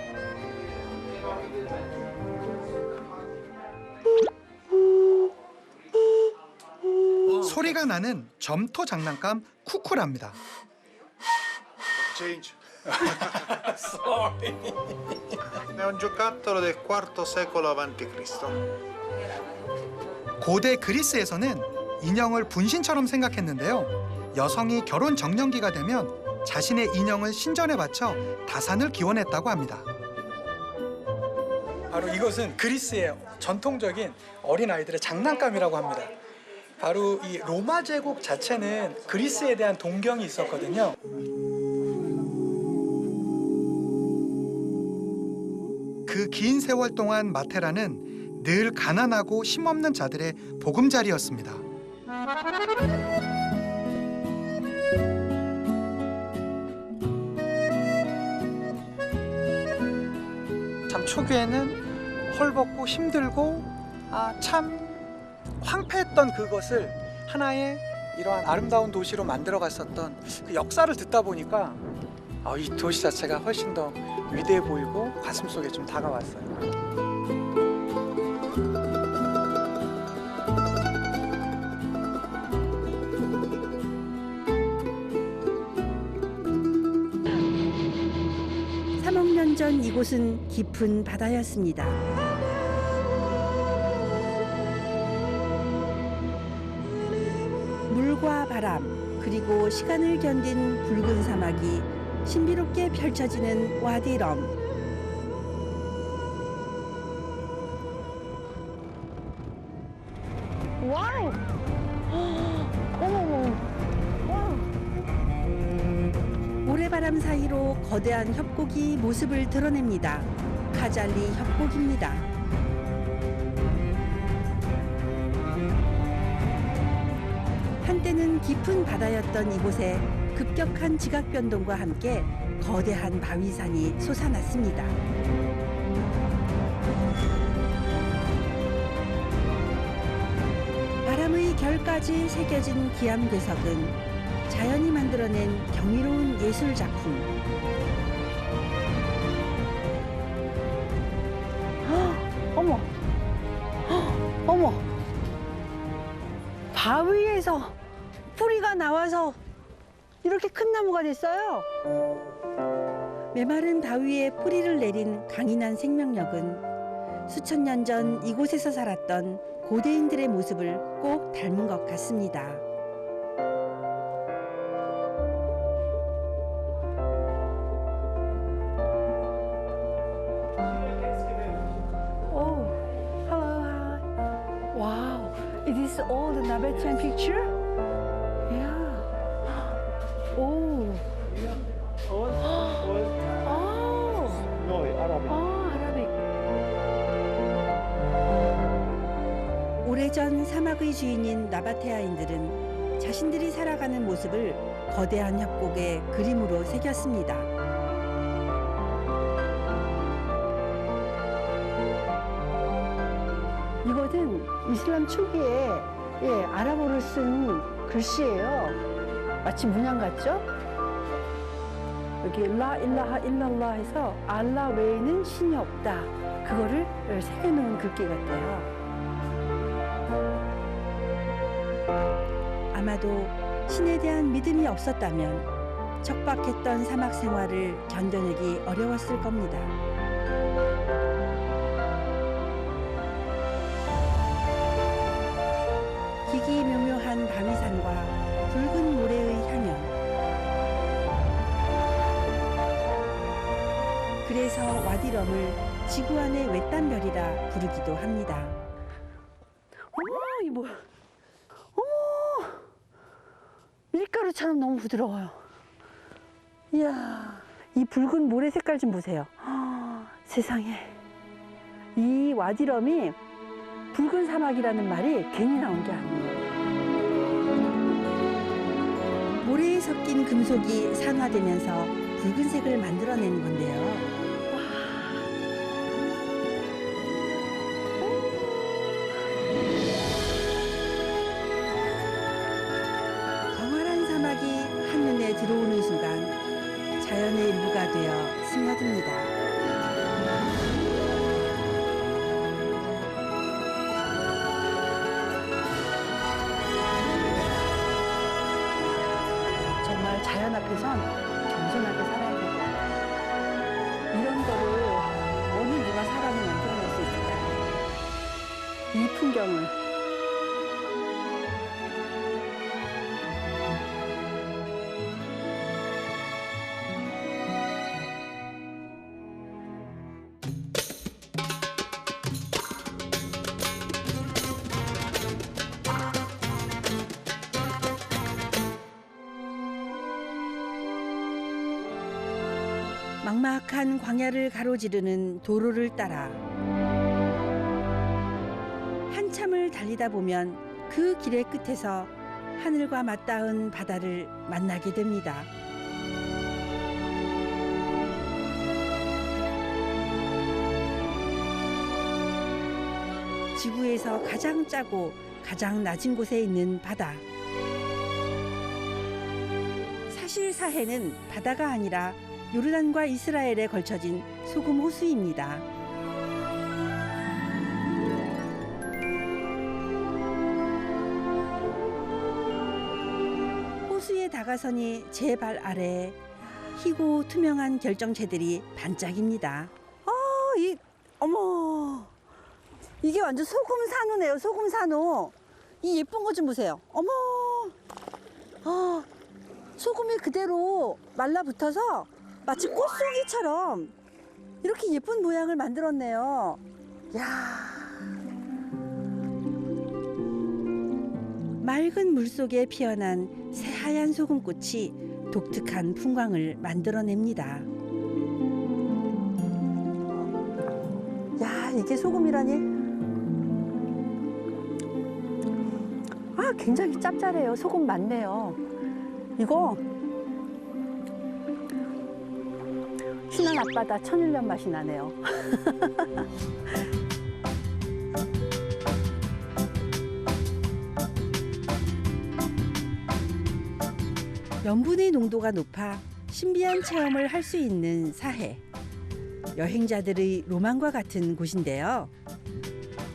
소리가 나는 점토 장난감 쿠쿠랍니다. Change. È un giocattolo del IV secolo a.C. 고대 그리스에서는 인형을 분신처럼 생각했는데요. 여성이 결혼 정년기가 되면 자신의 인형을 신전에 바쳐 다산을 기원했다고 합니다. 바로 이것은 그리스의 전통적인 어린아이들의 장난감이라고 합니다. 바로 이 로마 제국 자체는 그리스에 대한 동경이 있었거든요. 그 긴 세월 동안 마테라는 늘 가난하고 힘없는 자들의 보금자리였습니다. 참 초기에는 헐벗고 힘들고 참 황폐했던 그것을 하나의 이러한 아름다운 도시로 만들어 갔었던 그 역사를 듣다 보니까 이 도시 자체가 훨씬 더 위대해 보이고 가슴속에 좀 다가왔어요. 전 이곳은 깊은 바다였습니다. 물과 바람 그리고 시간을 견딘 붉은 사막이 신비롭게 펼쳐지는 와디럼. 와우! 어머머! 모래바람 사이로 거대한 협곡이 모습을 드러냅니다. 카잘리 협곡입니다. 한때는 깊은 바다였던 이곳에 급격한 지각 변동과 함께 거대한 바위산이 솟아났습니다. 바람의 결까지 새겨진 기암괴석은 자연이 만들어낸 경이로운 예술 작품. 어머, 어머, 바위에서 뿌리가 나와서 이렇게 큰 나무가 됐어요. 메마른 바위에 뿌리를 내린 강인한 생명력은 수천 년 전 이곳에서 살았던 고대인들의 모습을 꼭 닮은 것 같습니다. Is all the Nabataean picture? Yeah. Oh. No, Arabic. Arabic. 오래전 사막의 주인인 나바테아인들은 자신들이 살아가는 모습을 거대한 협곡에 그림으로 새겼습니다. 이슬람 초기에 아랍어를 쓴 글씨예요. 마치 문양 같죠? 여기 라 일라하 일랄라 해서 알라 외에는 신이 없다. 그거를 새겨놓은 글귀 같아요. 아마도 신에 대한 믿음이 없었다면 척박했던 사막 생활을 견뎌내기 어려웠을 겁니다. 기기묘묘한 바위산과 붉은 모래의 향연. 그래서 와디럼을 지구 안의 외딴별이라 부르기도 합니다. 어머, 이 뭐야? 어머, 밀가루처럼 너무 부드러워요. 이야, 이 붉은 모래 색깔 좀 보세요. 세상에. 이 와디럼이 붉은 사막이라는 말이 괜히 나온 게 아니에요. 모래에 섞인 금속이 산화되면서 붉은색을 만들어내는 건데요. 광활한 사막이 한눈에 들어오는 순간 자연의 일부가 되어 스며듭니다. 정말 자연 앞에선 겸손하게 살아야 된다. 이런 거를 어느 누가 사람이 만들어낼 수 있을까요? 이 풍경을. 막막한 광야를 가로지르는 도로를 따라 한참을 달리다 보면 그 길의 끝에서 하늘과 맞닿은 바다를 만나게 됩니다. 지구에서 가장 짜고 가장 낮은 곳에 있는 바다. 사실 사해는 바다가 아니라 요르단과 이스라엘에 걸쳐진 소금 호수입니다. 호수의 다가선이 제 발 아래에 희고 투명한 결정체들이 반짝입니다. 어머, 이게 완전 소금 산호네요. 소금 산호. 이 예쁜 거 좀 보세요. 어머, 소금이 그대로 말라붙어서 마치 꽃송이처럼 이렇게 예쁜 모양을 만들었네요. 야. 맑은 물속에 피어난 새하얀 소금꽃이 독특한 풍광을 만들어냅니다. 야, 이게 소금이라니? 굉장히 짭짤해요. 소금 많네요. 이거 신안 앞바다 천일염 맛이 나네요. 염분의 농도가 높아 신비한 체험을 할 수 있는 사해. 여행자들의 로망과 같은 곳인데요.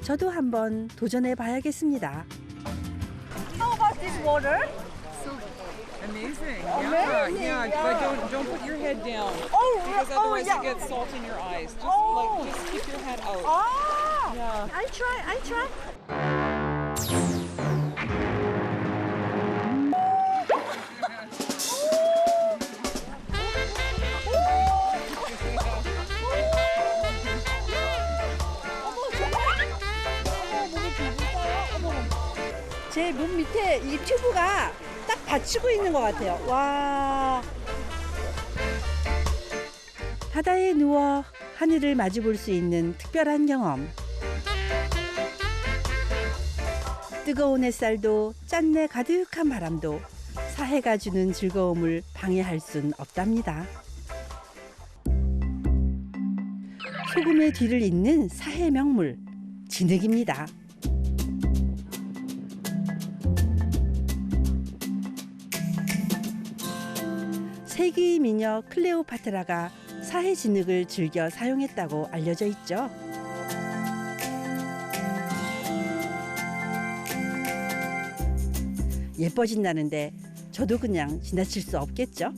저도 한번 도전해 봐야겠습니다. How about this water? Amazing. Amazing, Yeah. yeah. But don't put your head down. Because otherwise you get salt in your eyes. Just keep your head out. Yeah. I try. 제 몸 밑에 이 튜브가 딱 받치고 있는 것 같아요. 와. 바다에 누워 하늘을 마주 볼 수 있는 특별한 경험. 뜨거운 햇살도 짠내 가득한 바람도 사해가 주는 즐거움을 방해할 순 없답니다. 소금의 뒤를 잇는 사해 명물 진흙입니다. 세기의 미녀 클레오파트라가 사해 진흙을 즐겨 사용했다고 알려져 있죠. 예뻐진다는데 저도 그냥 지나칠 수 없겠죠.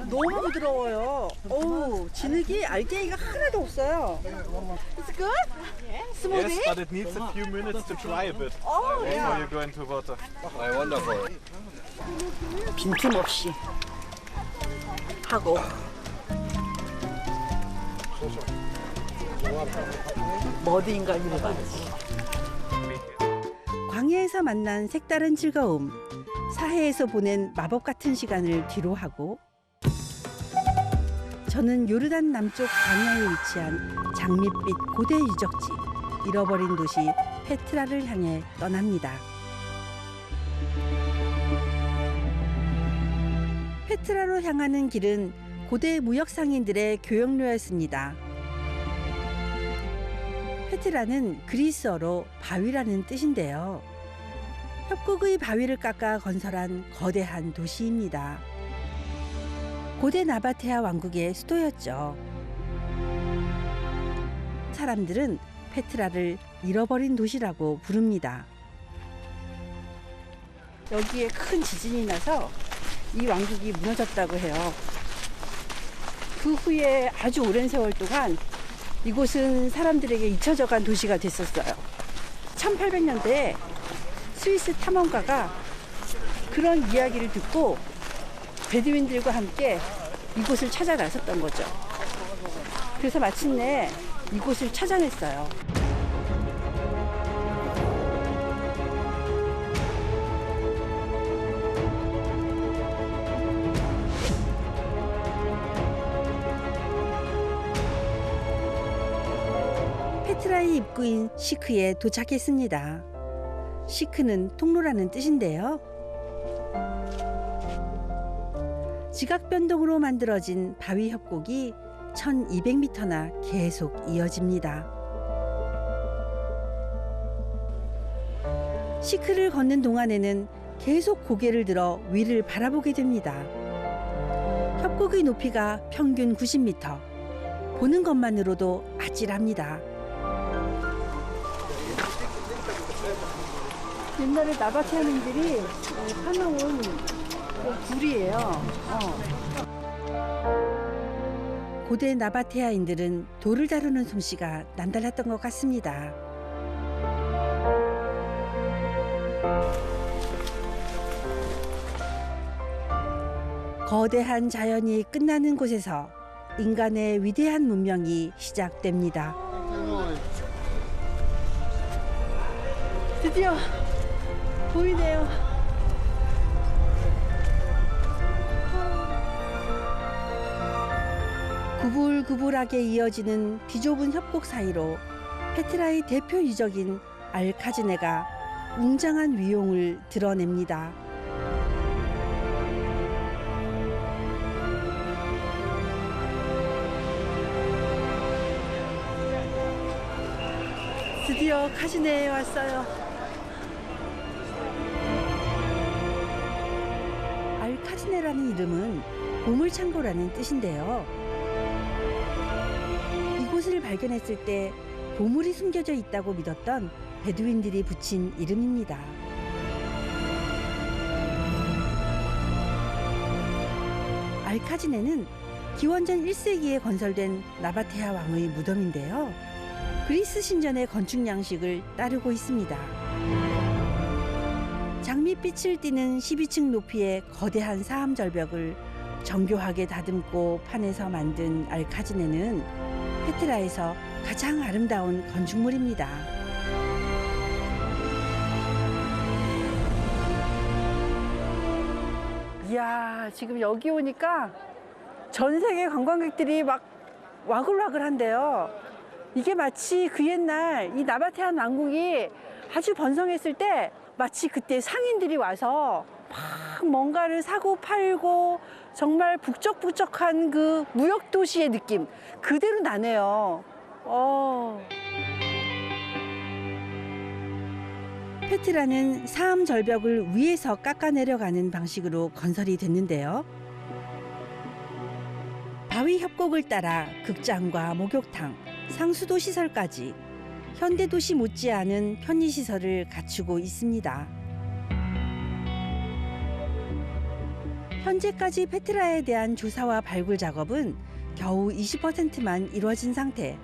너무 부드러워요. 오, 진흙이 알갱이가 하나도 없어요. It's good? Smoothie? Yes, but it needs a few minutes to dry a bit Oh, before yeah. you go into water. Wonderful. 빈틈없이 하고 머드인가 이거 봐야지. 광야에서 만난 색다른 즐거움, 사해에서 보낸 마법 같은 시간을 뒤로하고 저는 요르단 남쪽 광야에 위치한 장밋빛 고대 유적지, 잃어버린 도시 페트라를 향해 떠납니다. 페트라로 향하는 길은 고대 무역 상인들의 교역로였습니다. 페트라는 그리스어로 바위라는 뜻인데요. 협곡의 바위를 깎아 건설한 거대한 도시입니다. 고대 나바테아 왕국의 수도였죠. 사람들은 페트라를 잃어버린 도시라고 부릅니다. 여기에 큰 지진이 나서 이 왕국이 무너졌다고 해요. 그 후에 아주 오랜 세월 동안 이곳은 사람들에게 잊혀져간 도시가 됐었어요. 1800년대에 스위스 탐험가가 그런 이야기를 듣고 베두인들과 함께 이곳을 찾아 나섰던 거죠. 그래서 마침내 이곳을 찾아냈어요. 페트라의 입구인 시크에 도착했습니다. 시크는 통로라는 뜻인데요. 지각 변동으로 만들어진 바위 협곡이 1200m나 계속 이어집니다. 시크를 걷는 동안에는 계속 고개를 들어 위를 바라보게 됩니다. 협곡의 높이가 평균 90m. 보는 것만으로도 아찔합니다. 옛날에 나바테아민들이 사놓은 굴이에요. 고대 나바테아인들은 돌을 다루는 솜씨가 남달랐던 것 같습니다. 거대한 자연이 끝나는 곳에서 인간의 위대한 문명이 시작됩니다. 드디어 보이네요. 구불구불하게 이어지는 비좁은 협곡 사이로 페트라의 대표 유적인 알카즈네가 웅장한 위용을 드러냅니다. 드디어 카즈네에 왔어요. 알카즈네라는 이름은 보물창고라는 뜻인데요. 이곳을 발견했을 때 보물이 숨겨져 있다고 믿었던 베두인들이 붙인 이름입니다. 알카즈네는 기원전 1세기에 건설된 나바테아 왕의 무덤인데요. 그리스 신전의 건축 양식을 따르고 있습니다. 장밋빛을 띠는 12층 높이의 거대한 사암 절벽을 정교하게 다듬고 판에서 만든 알카즈네는 페트라에서 가장 아름다운 건축물입니다. 이야, 지금 여기 오니까 전 세계 관광객들이 막 와글와글한데요. 이게 마치 그 옛날 이 나바테안 왕국이 아주 번성했을 때 마치 그때 상인들이 와서 막 뭔가를 사고 팔고 정말 북적북적한 그 무역 도시의 느낌 그대로 나네요. 페트라는 사암 절벽을 위에서 깎아내려가는 방식으로 건설이 됐는데요. 바위 협곡을 따라 극장과 목욕탕, 상수도 시설까지 현대도시 못지않은 편의시설을 갖추고 있습니다. 현재까지 페트라에 대한 조사와 발굴 작업은 겨우 20%만 이루어진 상태.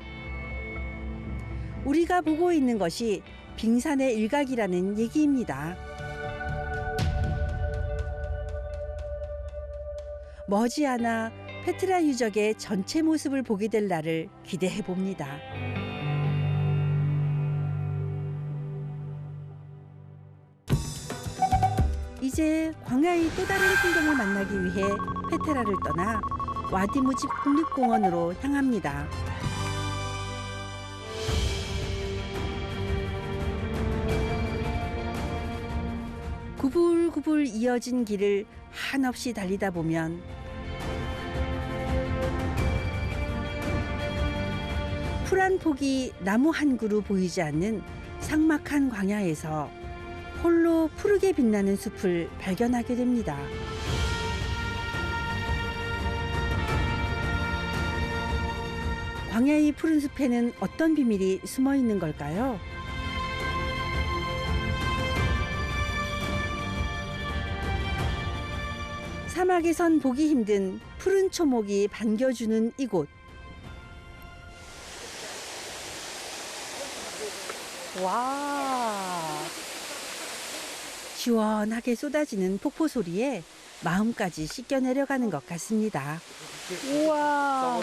우리가 보고 있는 것이 빙산의 일각이라는 얘기입니다. 머지않아 페트라 유적의 전체 모습을 보게 될 날을 기대해 봅니다. 이제 광야의 또 다른 풍경을 만나기 위해 페트라를 떠나 와디무집 국립공원으로 향합니다. 구불구불 이어진 길을 한없이 달리다 보면 풀한 폭이 나무 한 그루 보이지 않는 삭막한 광야에서 홀로 푸르게 빛나는 숲을 발견하게 됩니다. 광야의 푸른 숲에는 어떤 비밀이 숨어 있는 걸까요? 사막에선 보기 힘든 푸른 초목이 반겨주는 이곳. 와. 시원하게 쏟아지는 폭포 소리에 마음까지 씻겨 내려가는 것 같습니다. 우와.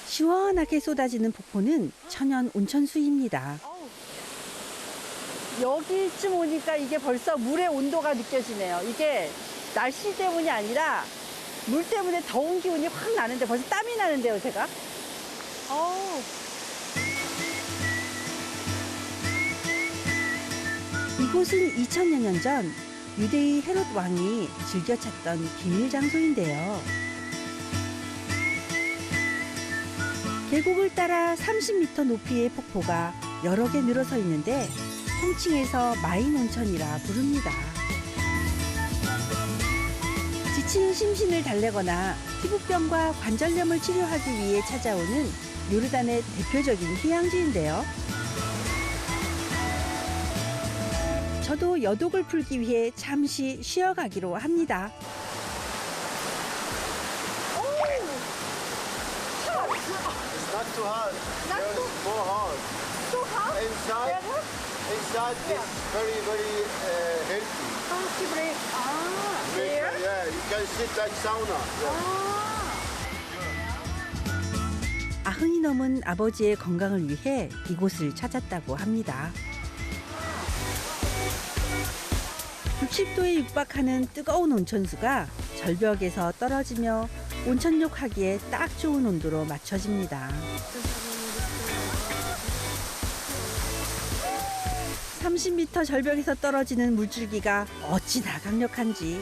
시원하게 쏟아지는 폭포는 천연 온천수입니다. 여기쯤 오니까 이게 벌써 물의 온도가 느껴지네요. 이게 날씨 때문이 아니라 물 때문에 더운 기운이 확 나는데 벌써 땀이 나는데요, 제가. 어우. 이곳은 2000여 년 전 유대의 헤롯 왕이 즐겨 찾던 비밀 장소인데요. 계곡을 따라 30m 높이의 폭포가 여러 개 늘어서 있는데 통칭해서 마인 온천이라 부릅니다. 지친 심신을 달래거나 피부병과 관절염을 치료하기 위해 찾아오는 요르단의 대표적인 휴양지인데요. 저도 여독을 풀기 위해 잠시 쉬어가기로 합니다. It's not too hard. It's more hard. Too hard? Inside is very, very healthy. There? Yeah, you can sit like sauna. 아흔이 넘은 아버지의 건강을 위해 이곳을 찾았다고 합니다. 60도에 육박하는 뜨거운 온천수가 절벽에서 떨어지며 온천욕 하기에 딱 좋은 온도로 맞춰집니다. 30m 절벽에서 떨어지는 물줄기가 어찌나 강력한지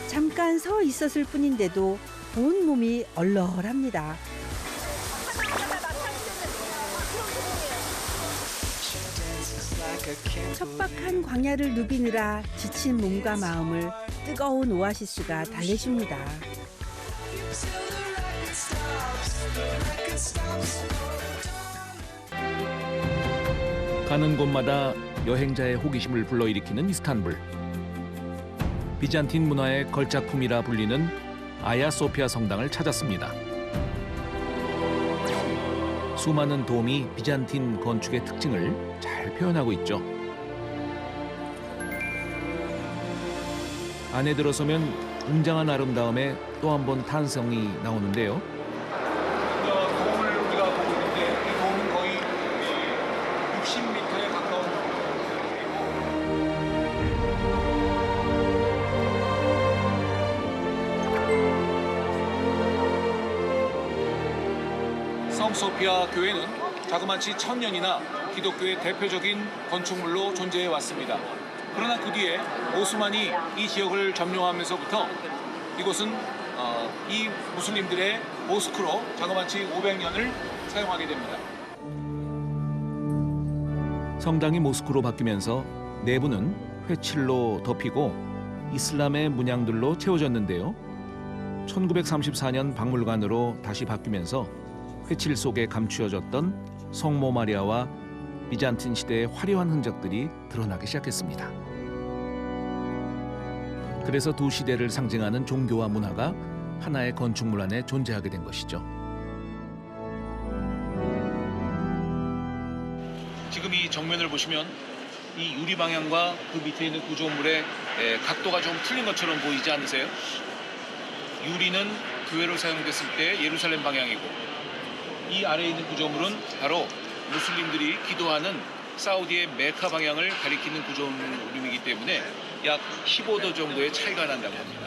잠깐 서 있었을 뿐인데도 온 몸이 얼얼합니다. 척박한 광야를 누비느라 지친 몸과 마음을 뜨거운 오아시스가 달래줍니다. 가는 곳마다 여행자의 호기심을 불러일으키는 이스탄불. 비잔틴 문화의 걸작품이라 불리는 아야소피아 성당을 찾았습니다. 수많은 돔이 비잔틴 건축의 특징을 잘 표현하고 있죠. 안에 들어서면 웅장한 아름다움에 또 한 번 탄성이 나오는데요. 돔을 우리가 보고 있는데 이 돔은 거의 60m에 가까운 성소피아 교회는 자그마치 1000년이나 기독교의 대표적인 건축물로 존재해 왔습니다. 그러나 그 뒤에 오스만이 이 지역을 점령하면서부터 이곳은 이 무슬림들의 모스크로 자그마치 500년을 사용하게 됩니다. 성당이 모스크로 바뀌면서 내부는 회칠로 덮이고 이슬람의 문양들로 채워졌는데요. 1934년 박물관으로 다시 바뀌면서 회칠 속에 감추어졌던 성모 마리아와 비잔틴 시대의 화려한 흔적들이 드러나기 시작했습니다. 그래서 두 시대를 상징하는 종교와 문화가 하나의 건축물 안에 존재하게 된 것이죠. 지금 이 정면을 보시면 이 유리 방향과 그 밑에 있는 구조물의 각도가 좀 틀린 것처럼 보이지 않으세요? 유리는 교회로 사용됐을 때 예루살렘 방향이고 이 아래에 있는 구조물은 바로 무슬림들이 기도하는 사우디의 메카 방향을 가리키는 구조물이기 때문에 약 15도 정도의 차이가 난다고 합니다.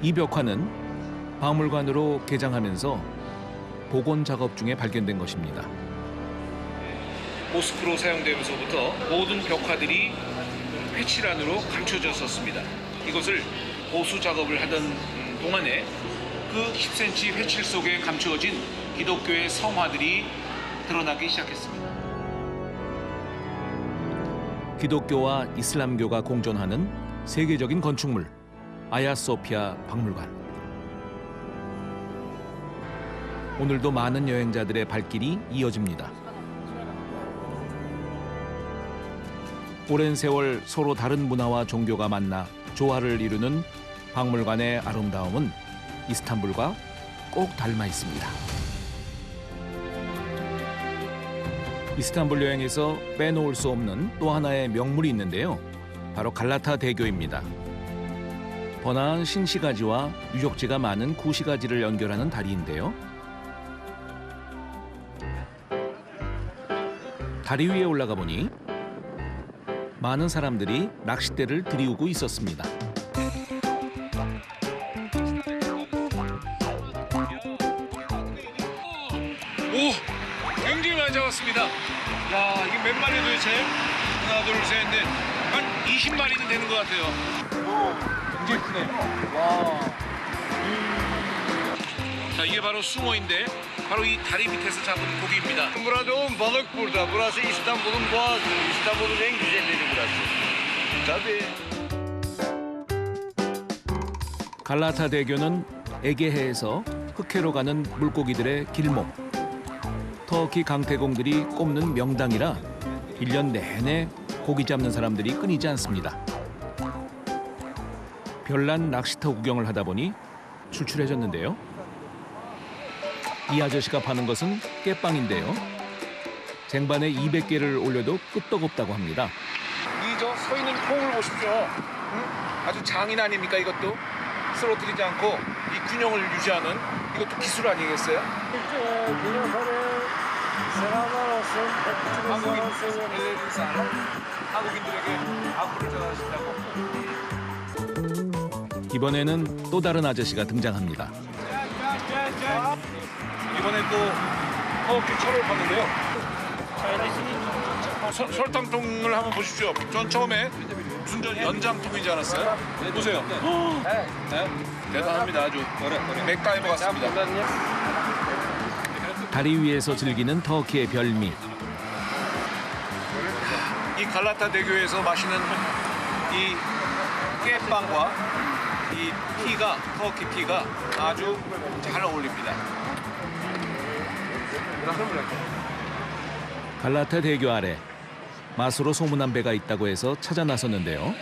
이 벽화는 박물관으로 개장하면서 복원 작업 중에 발견된 것입니다. 모스크로 사용되면서부터 모든 벽화들이 회칠 안으로 감춰졌었습니다. 이것을 보수 작업을 하던 동안에 그 10cm 회칠 속에 감추어진 기독교의 성화들이 드러나기 시작했습니다. 기독교와 이슬람교가 공존하는 세계적인 건축물 아야소피아 박물관. 오늘도 많은 여행자들의 발길이 이어집니다. 오랜 세월 서로 다른 문화와 종교가 만나 조화를 이루는 박물관의 아름다움은 이스탄불과 꼭 닮아 있습니다. 이스탄불 여행에서 빼놓을 수 없는 또 하나의 명물이 있는데요. 바로 갈라타 대교입니다. 번화한 신시가지와 유적지가 많은 구시가지를 연결하는 다리인데요. 다리 위에 올라가 보니 많은 사람들이 낚싯대를 들이우고 있었습니다. 오! 굉장히 많이 잡았습니다. 야, 이게 몇 마리 도대체? 하나, 둘, 셋, 넷. 한 20마리는 되는 것 같아요. 굉장히 크네. 와. 자, 이게 바로 숭어인데 바로 이 다리 밑에서 잡은 고기입니다. Burada un balık burada. Burası İstanbul'un boğazı. İstanbul'un en güzelleri burası. Tabii. 갈라타 대교는 에게해에서 흑해로 가는 물고기들의 길목. 터키 강태공들이 꼽는 명당이라 1년 내내 고기 잡는 사람들이 끊이지 않습니다. 별난 낚시터 구경을 하다 보니 출출해졌는데요. 이 아저씨가 파는 것은 깨빵인데요. 쟁반에 200개를 올려도 끄떡없다고 합니다. 이 저 서 있는 콩을 보십시오. 응? 아주 장인 아닙니까 이것도? 쓰러뜨리지 않고 이 균형을 유지하는 이것도 기술 아니겠어요? 한국인들에게 아부를 전하신다고. 이번에는 또 다른 아저씨가 등장합니다. 이번에 또 터키 철을 봤는데요. 설탕통을 한번 보십시오. 전 처음에 무슨 저 연장통이지 않았어요? 보세요. 네. 대단합니다. 아주 맥가이버 같습니다. 다리 위에서 즐기는 터키의 별미. 이 갈라타 대교에서 마시는 이 깨빵과 이 티가 터키 티가 아주 잘 어울립니다. 갈라타 대교 아래 맛으로 소문난 배가 있다고 해서 찾아 나섰는데요.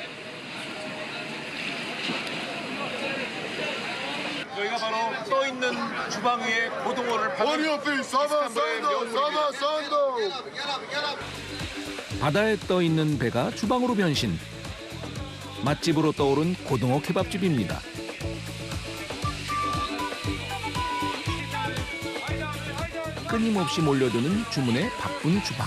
여기가 바로 떠 있는 주방 위에 고등어를 파는 이스탄불의 명물입니다. 바다에 떠 있는 배가 주방으로 변신. 맛집으로 떠오른 고등어 케밥집입니다. 끊임없이 몰려드는 주문에 바쁜 주방.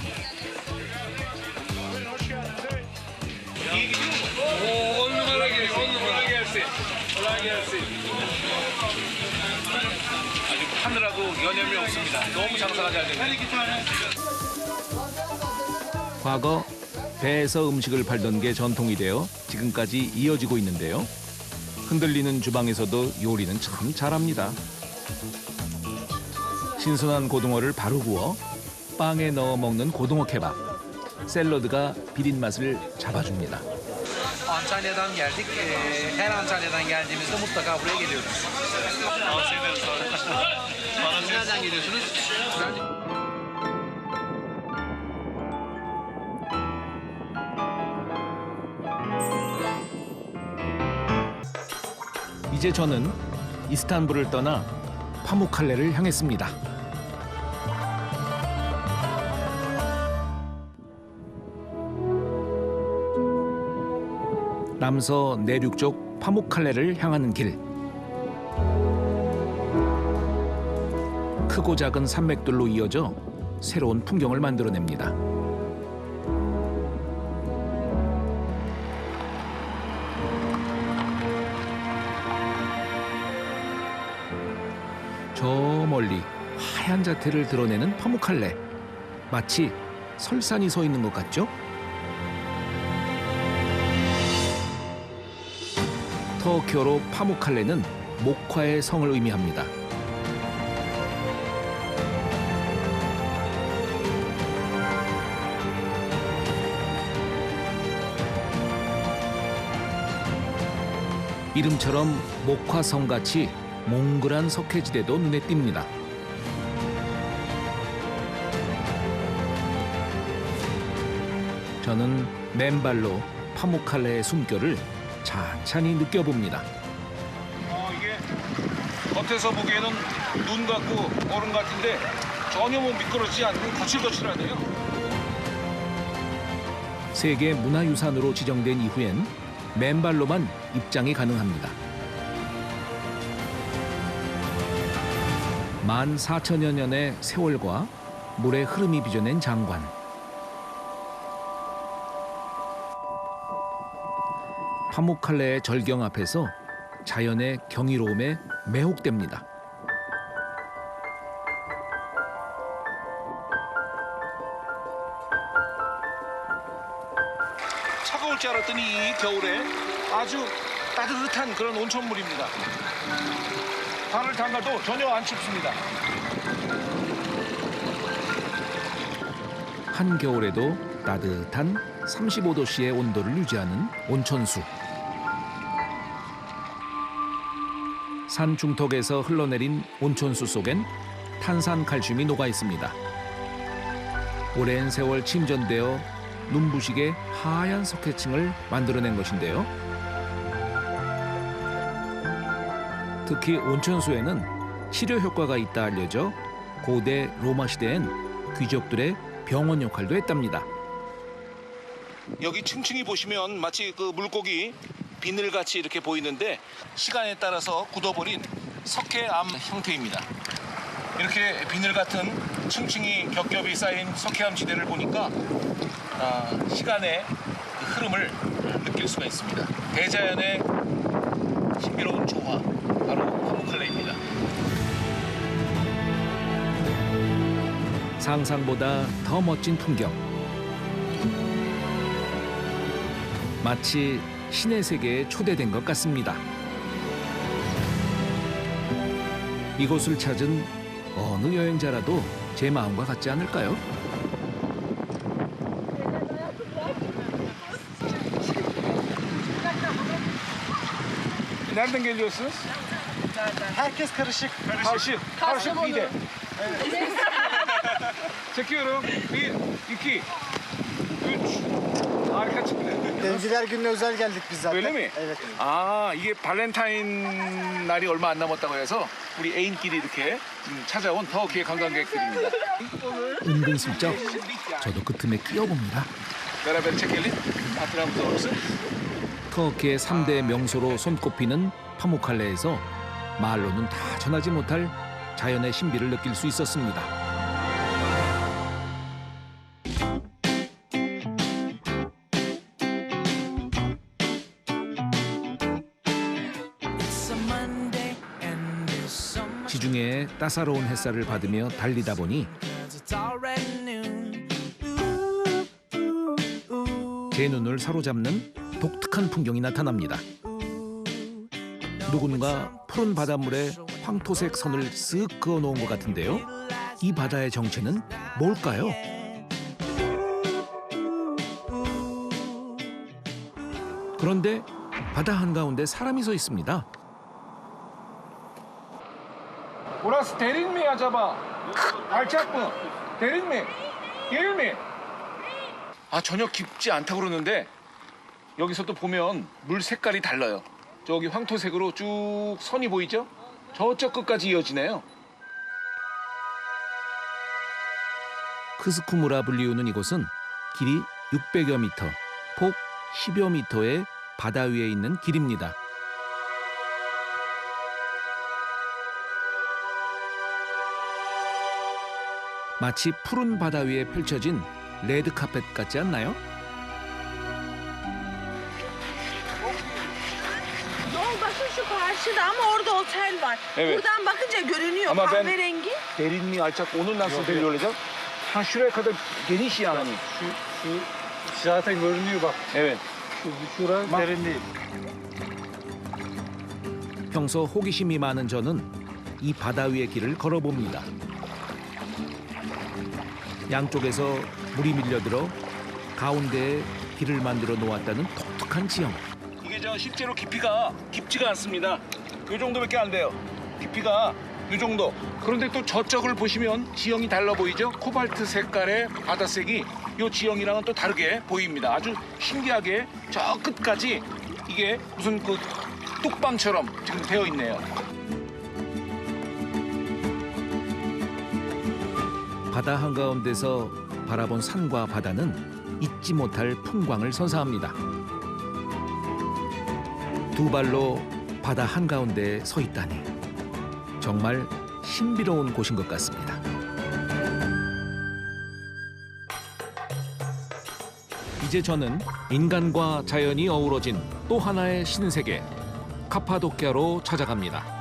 아주 하느라고 여념이 없습니다. 너무 장사가 잘 됩니다. 과거 배에서 음식을 팔던 게 전통이 되어 지금까지 이어지고 있는데요. 흔들리는 주방에서도 요리는 참 잘합니다. 신선한 고등어를 바로 구워 빵에 넣어 먹는 고등어 케밥. 샐러드가 비린 맛을 잡아줍니다. Antalya'dan geldik. Her Antalya'dan geldiğimizde mutlaka buraya geliyoruz. Nereden geliyorsunuz? 이제 저는 이스탄불을 떠나 파무칼레를 향했습니다. 남서 내륙 쪽 파무칼레를 향하는 길. 크고 작은 산맥들로 이어져 새로운 풍경을 만들어냅니다. 저 멀리 하얀 자태를 드러내는 파무칼레. 마치 설산이 서 있는 것 같죠? 터키어로 파무칼레는 목화의 성을 의미합니다. 이름처럼 목화성같이 몽글한 석회지대도 눈에 띕니다. 저는 맨발로 파무칼레의 숨결을 찬찬히 느껴봅니다. 이게 겉에서 보기에는 눈 같고 얼음 같은데 전혀 미끄러지지 않고 거칠거칠하네요. 세계 문화유산으로 지정된 이후엔 맨발로만 입장이 가능합니다. 14,000여 년의 세월과 물의 흐름이 빚어낸 장관. 파무칼레의 절경 앞에서 자연의 경이로움에 매혹됩니다. 차가울 줄 알았더니 이 겨울에 아주 따뜻한 그런 온천물입니다. 발을 담가도 전혀 안 춥습니다. 한겨울에도 따뜻한 35도씨의 온도를 유지하는 온천수. 산 중턱에서 흘러내린 온천수 속엔 탄산칼슘이 녹아 있습니다. 오랜 세월 침전되어 눈부시게 하얀 석회층을 만들어낸 것인데요. 특히 온천수에는 치료 효과가 있다 알려져 고대 로마 시대엔 귀족들의 병원 역할도 했답니다. 여기 층층이 보시면 마치 그 물고기 비늘같이 이렇게 보이는데 시간에 따라서 굳어버린 석회암 형태입니다. 이렇게 비늘 같은 층층이 겹겹이 쌓인 석회암 지대를 보니까 시간의 그 흐름을 느낄 수가 있습니다. 대자연의 신비로운 조화, 바로 파무칼레입니다. 상상보다 더 멋진 풍경. 마치 신의 세계에 초대된 것 같습니다. 이곳을 찾은 어느 여행자라도 제 마음과 같지 않을까요? Nereden geliyorsunuz? Herkes karışık. Karışık pide. Çekiyorum. 1, 2, 3. Harika çıktı. Denizciler Günü'ne özel geldik biz zaten. Öyle mi? Evet. 이게 발렌타인 날이 얼마 안 남았다고 해서 우리 애인끼리 이렇게 찾아온 터키의 관광객들입니다. 은근슬쩍 저도 그 틈에 끼어봅니다. Beraber çekelim. Hatıramız olsun. 터키의 3대 명소로 손꼽히는 파무칼레에서 말로는 다 전하지 못할 자연의 신비를 느낄 수 있었습니다. 지중해의 따사로운 햇살을 받으며 달리다 보니 제 눈을 사로잡는 독특한 풍경이 나타납니다. 누군가 푸른 바닷물에 황토색 선을 쓱 그어놓은 것 같은데요. 이 바다의 정체는 뭘까요? 그런데 바다 한가운데 사람이 서 있습니다. Burası derin mi acaba? Alçak mı? Derin mi? Değil mi? 아, 전혀 깊지 않다고 그러는데 여기서 또 보면 물 색깔이 달라요. 저기 황토색으로 쭉 선이 보이죠? 저쪽 끝까지 이어지네요. 크스쿠무라 불리우는 이곳은 길이 600여 미터, 폭 10여 미터의 바다 위에 있는 길입니다. 마치 푸른 바다 위에 펼쳐진 레드카펫 같지 않나요? Bakın şu karşıda ama orada otel var. Evet. Buradan bakınca görünüyor Ama ben- kahverengi. Derin mi alçak onu nasıl belli olacak? Ha şuraya kadar geniş yani. Şu zaten görünüyor bak. Evet. Şura derinliği. 평소 호기심이 많은 저는 이 바다 위의 길을 걸어봅니다. 양쪽에서 물이 밀려들어 가운데에 길을 만들어 놓았다는 독특한 지형. 이게 저 실제로 깊이가 깊지가 않습니다. 요 정도밖에 안 돼요. 깊이가 요 정도. 그런데 또 저쪽을 보시면 지형이 달라 보이죠? 코발트 색깔의 바다색이 요 지형이랑은 또 다르게 보입니다. 아주 신기하게 저 끝까지 이게 무슨 그 뚝방처럼 지금 되어 있네요. 바다 한가운데서 바라본 산과 바다는 잊지 못할 풍광을 선사합니다. 두 발로 바다 한가운데 서 있다니 정말 신비로운 곳인 것 같습니다. 이제 저는 인간과 자연이 어우러진 또 하나의 신세계 카파도키아로 찾아갑니다.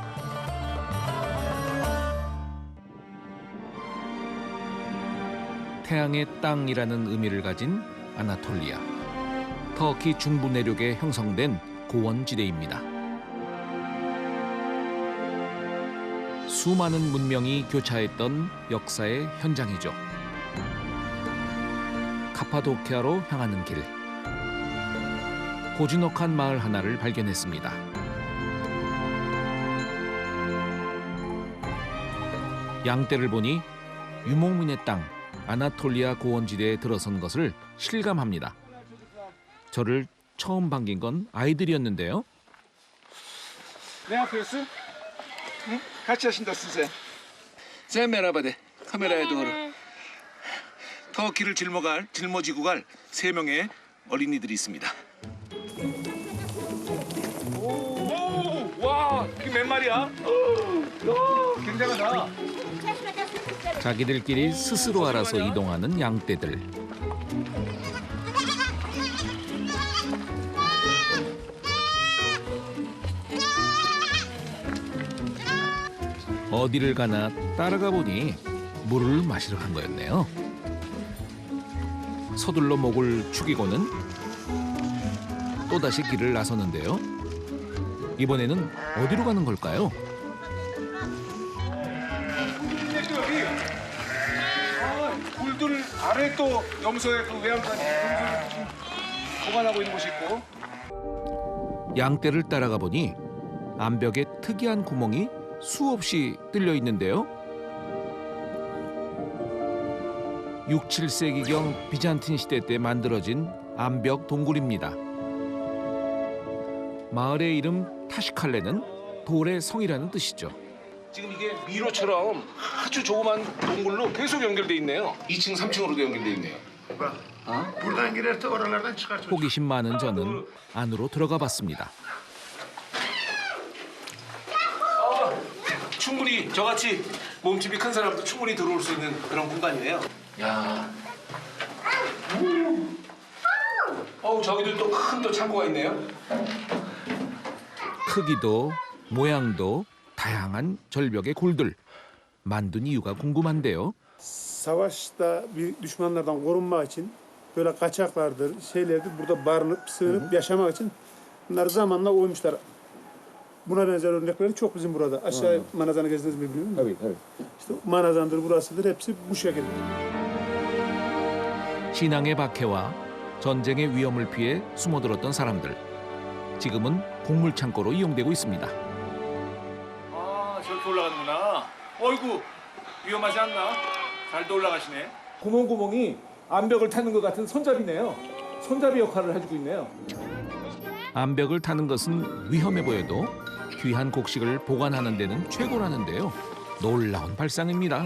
태양의 땅이라는 의미를 가진 아나톨리아. 터키 중부 내륙에 형성된 고원지대입니다. 수많은 문명이 교차했던 역사의 현장이죠. 카파도키아로 향하는 길. 고즈넉한 마을 하나를 발견했습니다. 양떼를 보니 유목민의 땅 아나톨리아 고원지대에 들어선 것을 실감합니다. 저를 처음 반긴 건 아이들이었는데요. Ne yapıyorsun? Hı? Kaç yaşındasın sen? Sen merhaba de. 카메라에 doğru. 터키를 짊어지고 갈 3명의 어린이들이 있습니다. 오, 와, 이게 몇 마리야? 오, 굉장하다. 자기들끼리 스스로 알아서 이동하는 양떼들. 어디를 가나 따라가 보니 물을 마시러 간 거였네요. 서둘러 목을 축이고는 또다시 길을 나서는데요. 이번에는 어디로 가는 걸까요? 여기 굴들 아래 또 염소의 그 외양간이 염소를 보관하고 있는 곳이 있고. 양떼를 따라가 보니 암벽에 특이한 구멍이 수없이 뚫려 있는데요. 6, 7세기경 비잔틴 시대 때 만들어진 암벽 동굴입니다. 마을의 이름 타시칼레는 돌의 성이라는 뜻이죠. 지금 이게 미로처럼 아주 조그만 동굴로 계속 연결돼 있네요. 2층, 3층으로도 연결돼 있네요. 호기심 많은 저는 안으로 들어가 봤습니다. 충분히 저같이 몸집이 큰 사람도 충분히 들어올 수 있는 그런 공간이네요. 야. 저기도 또 큰 또 창고가 있네요. 크기도 모양도 다양한 절벽의 굴들. 만든 이유가 궁금한데요. Savaşta bir düşmanlardan korunmak için böyle kaçaklardır, şeylerdir burada barınıp sığınıp yaşamak için bunlar zamanla oymuşlar. buna benzer örnekleri çok bizim burada. Aşağı Manazan'ı gezdiniz mi bilmiyorum. Evet, evet. İşte Manazan'dır, burasıdır. Hepsi bu şekilde. 신앙의 박해와 전쟁의 위험을 피해 숨어들었던 사람들. 지금은 곡물 창고로 이용되고 있습니다. 아, 저렇게 올라가는구나. 어이구, 위험하지 않나? 잘도 올라가시네. 구멍구멍이 암벽을 타는 것 같은 손잡이네요. 손잡이 역할을 해주고 있네요. 암벽을 타는 것은 위험해 보여도 귀한 곡식을 보관하는 데는 최고라는데요. 놀라운 발상입니다.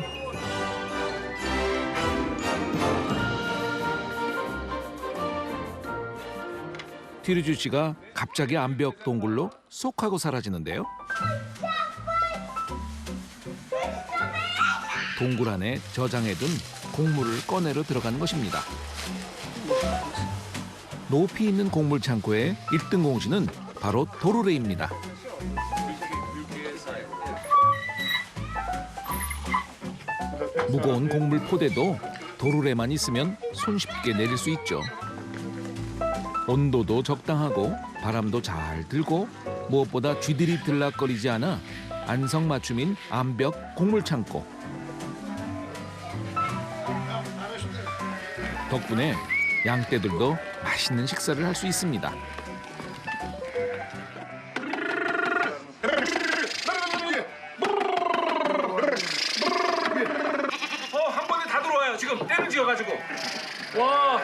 티르주 씨가 갑자기 암벽 동굴로 쏙 하고 사라지는데요. 동굴 안에 저장해둔 곡물을 꺼내러 들어가는 것입니다. 높이 있는 곡물 창고의 1등 공신은 바로 도르래입니다. 무거운 곡물 포대도 도르래만 있으면 손쉽게 내릴 수 있죠. 온도도 적당하고 바람도 잘 들고 무엇보다 쥐들이 들락거리지 않아 안성맞춤인 암벽 곡물 창고. 덕분에 양떼들도 맛있는 식사를 할 수 있습니다. 한 번에 다 들어와요. 지금 때를 지어가지고. 와.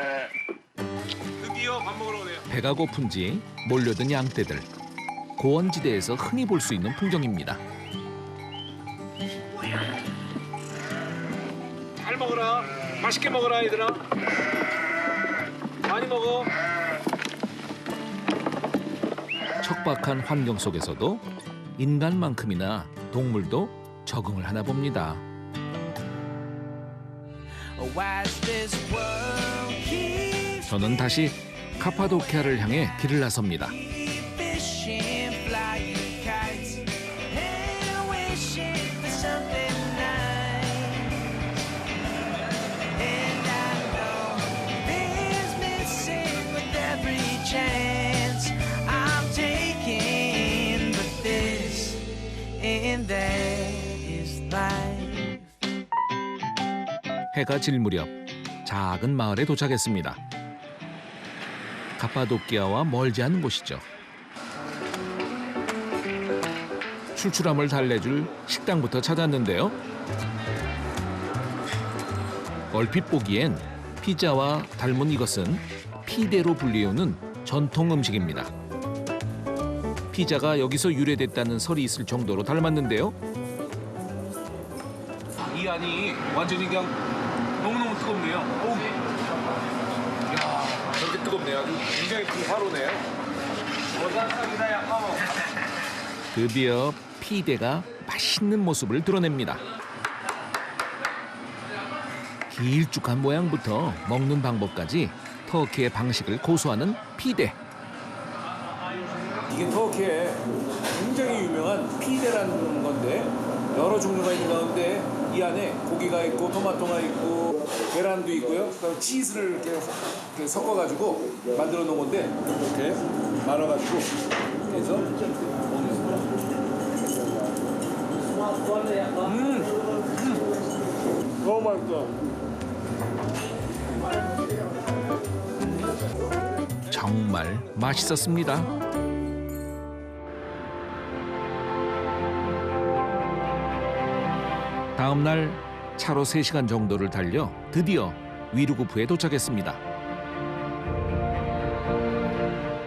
드디어 밥 먹으러 오네요. 배가 고픈지 몰려든 양떼들. 고원지대에서 흔히 볼 수 있는 풍경입니다. 잘 먹어라. 맛있게 먹어라, 얘들아. 많이 먹어. 척박한 환경 속에서도 인간만큼이나 동물도 적응을 하나 봅니다. 저는 다시 카파도키아를 향해 길을 나섭니다. 해가 질 무렵 작은 마을에 도착했습니다. 카파도키아와 멀지 않은 곳이죠. 출출함을 달래줄 식당부터 찾았는데요. 얼핏 보기엔 피자와 닮은 이것은 피데로 불리우는 전통 음식입니다. 피자가 여기서 유래됐다는 설이 있을 정도로 닮았는데요. 이 안이 완전히 그냥 너무너무 뜨겁네요. 이야, 저렇게 뜨겁네요. 아주 굉장히 불화로네요. 드디어 피데가 맛있는 모습을 드러냅니다. 길쭉한 모양부터 먹는 방법까지 터키의 방식을 고수하는 피데. 이게 터키의 굉장히 유명한 피데라는 건데 여러 종류가 있는 가운데 이 안에 고기가 있고 토마토가 있고 계란도 있고요. 그다음에 치즈를 이렇게 섞어가지고 만들어 놓은 건데 이렇게 말아가지고 해서 너무 맛있다. 정말 맛있었습니다. 다음 날 차로 3시간 정도를 달려 드디어 위르구프에 도착했습니다.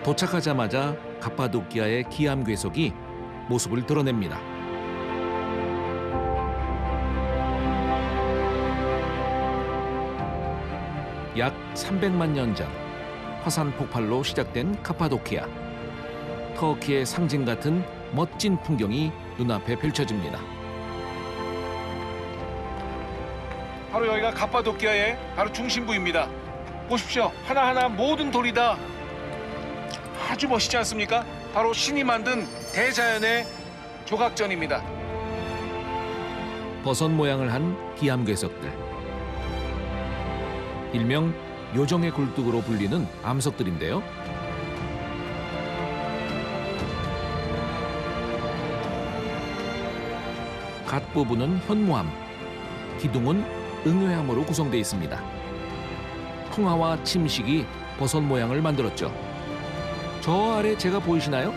도착하자마자 카파도키아의 기암 괴석이 모습을 드러냅니다. 약 300만 년 전 화산 폭발로 시작된 카파도키아. 터키의 상징 같은 멋진 풍경이 눈앞에 펼쳐집니다. 바로 여기가 카파도키아의 바로 중심부입니다. 보십시오. 하나하나 모든 돌이 다 아주 멋있지 않습니까? 바로 신이 만든 대자연의 조각전입니다. 버섯 모양을 한 기암 괴석들. 일명 요정의 굴뚝으로 불리는 암석들인데요. 갓부분은 현무암, 기둥은 응회암으로 구성되어 있습니다. 풍화와 침식이 버섯 모양을 만들었죠. 저 아래 제가 보이시나요?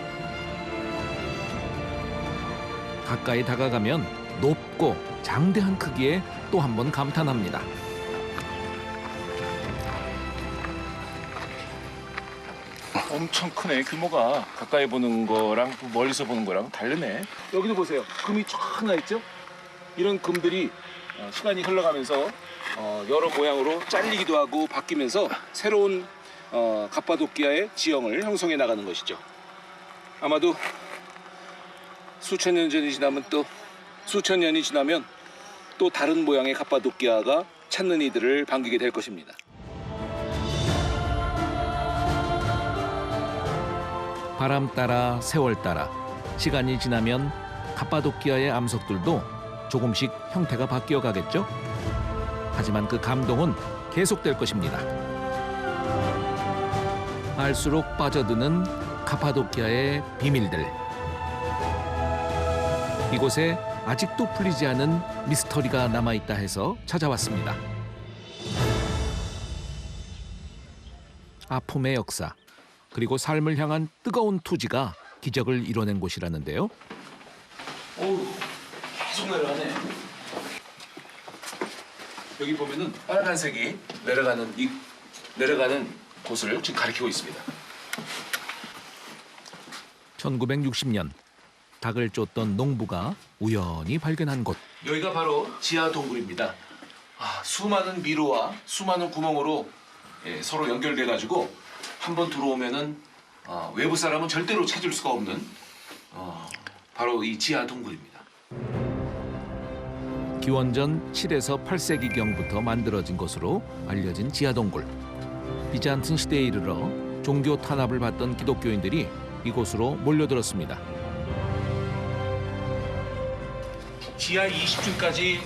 가까이 다가가면 높고 장대한 크기에 또 한 번 감탄합니다. 엄청 크네. 규모가 가까이 보는 거랑 또 멀리서 보는 거랑 다르네. 여기도 보세요. 금이 쫙 나 있죠? 이런 금들이 시간이 흘러가면서 여러 모양으로 잘리기도 하고 바뀌면서 새로운 갑바도키아의 지형을 형성해 나가는 것이죠. 아마도 수천 년이 지나면 또 다른 모양의 갑바도키아가 찾는 이들을 반기게 될 것입니다. 바람 따라 세월 따라 시간이 지나면 갑바도키아의 암석들도 조금씩 형태가 바뀌어 가겠죠. 하지만 그 감동은 계속될 것입니다. 알수록 빠져드는 갑바도키아의 비밀들. 이곳에 아직도 풀리지 않은 미스터리가 남아있다 해서 찾아왔습니다. 아픔의 역사, 그리고 삶을 향한 뜨거운 투지가 기적을 이뤄낸 곳이라는데요. 어우, 계속 내려가네. 여기 보면은 빨간색이 내려가는 곳을 지금 가리키고 있습니다. 1960년 닭을 쫓던 농부가 우연히 발견한 곳. 여기가 바로 지하 동굴입니다. 수많은 미로와 수많은 구멍으로 서로 연결돼 가지고 한번 들어오면은 외부 사람은 절대로 찾을 수가 없는 바로 이 지하 동굴입니다. 기원전 7에서 8세기경부터 만들어진 것으로 알려진 지하 동굴. 비잔틴 시대에 이르러 종교 탄압을 받던 기독교인들이 이곳으로 몰려들었습니다. 지하 20층까지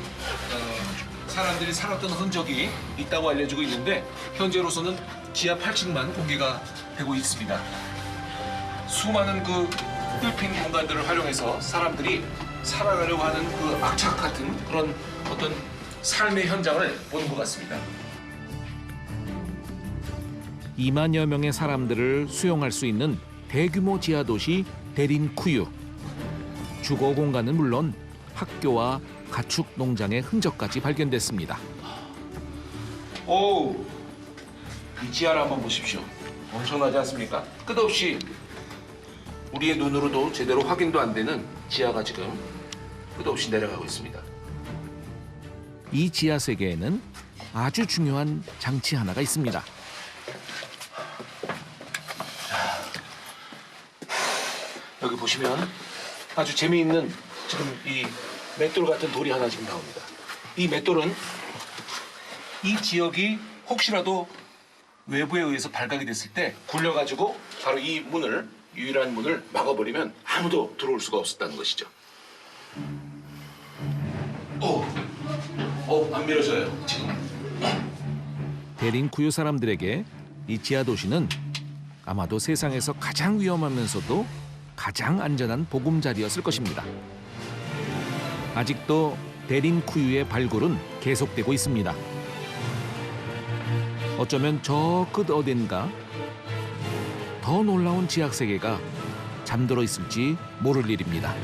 사람들이 살았던 흔적이 있다고 알려지고 있는데 현재로서는 지하 8층만 공개가 되고 있습니다. 수많은 그 뚫힌 공간들을 활용해서 사람들이 살아가려고 하는 그 악착 같은 그런 어떤 삶의 현장을 보는 것 같습니다. 2만여 명의 사람들을 수용할 수 있는 대규모 지하 도시 데린쿠유. 주거 공간은 물론 학교와 가축 농장의 흔적까지 발견됐습니다. 오, 이 지하를 한번 보십시오. 엄청나지 않습니까? 끝없이 우리의 눈으로도 제대로 확인도 안 되는 지하가 지금 끝없이 내려가고 있습니다. 이 지하 세계에는 아주 중요한 장치 하나가 있습니다. 여기 보시면 아주 재미있는 지금 이 맷돌 같은 돌이 하나 지금 나옵니다. 이 맷돌은 이 지역이 혹시라도 외부에 의해서 발각이 됐을 때 굴려가지고 바로 이 문을, 유일한 문을 막아버리면 아무도 들어올 수가 없었다는 것이죠. 안 밀어져요, 지금. 데린쿠유 사람들에게 이 지하 도시는 아마도 세상에서 가장 위험하면서도 가장 안전한 보금자리였을 것입니다. 아직도 데린쿠유의 발굴은 계속되고 있습니다. 어쩌면 저 끝 어딘가 더 놀라운 지하 세계가 잠들어 있을지 모를 일입니다.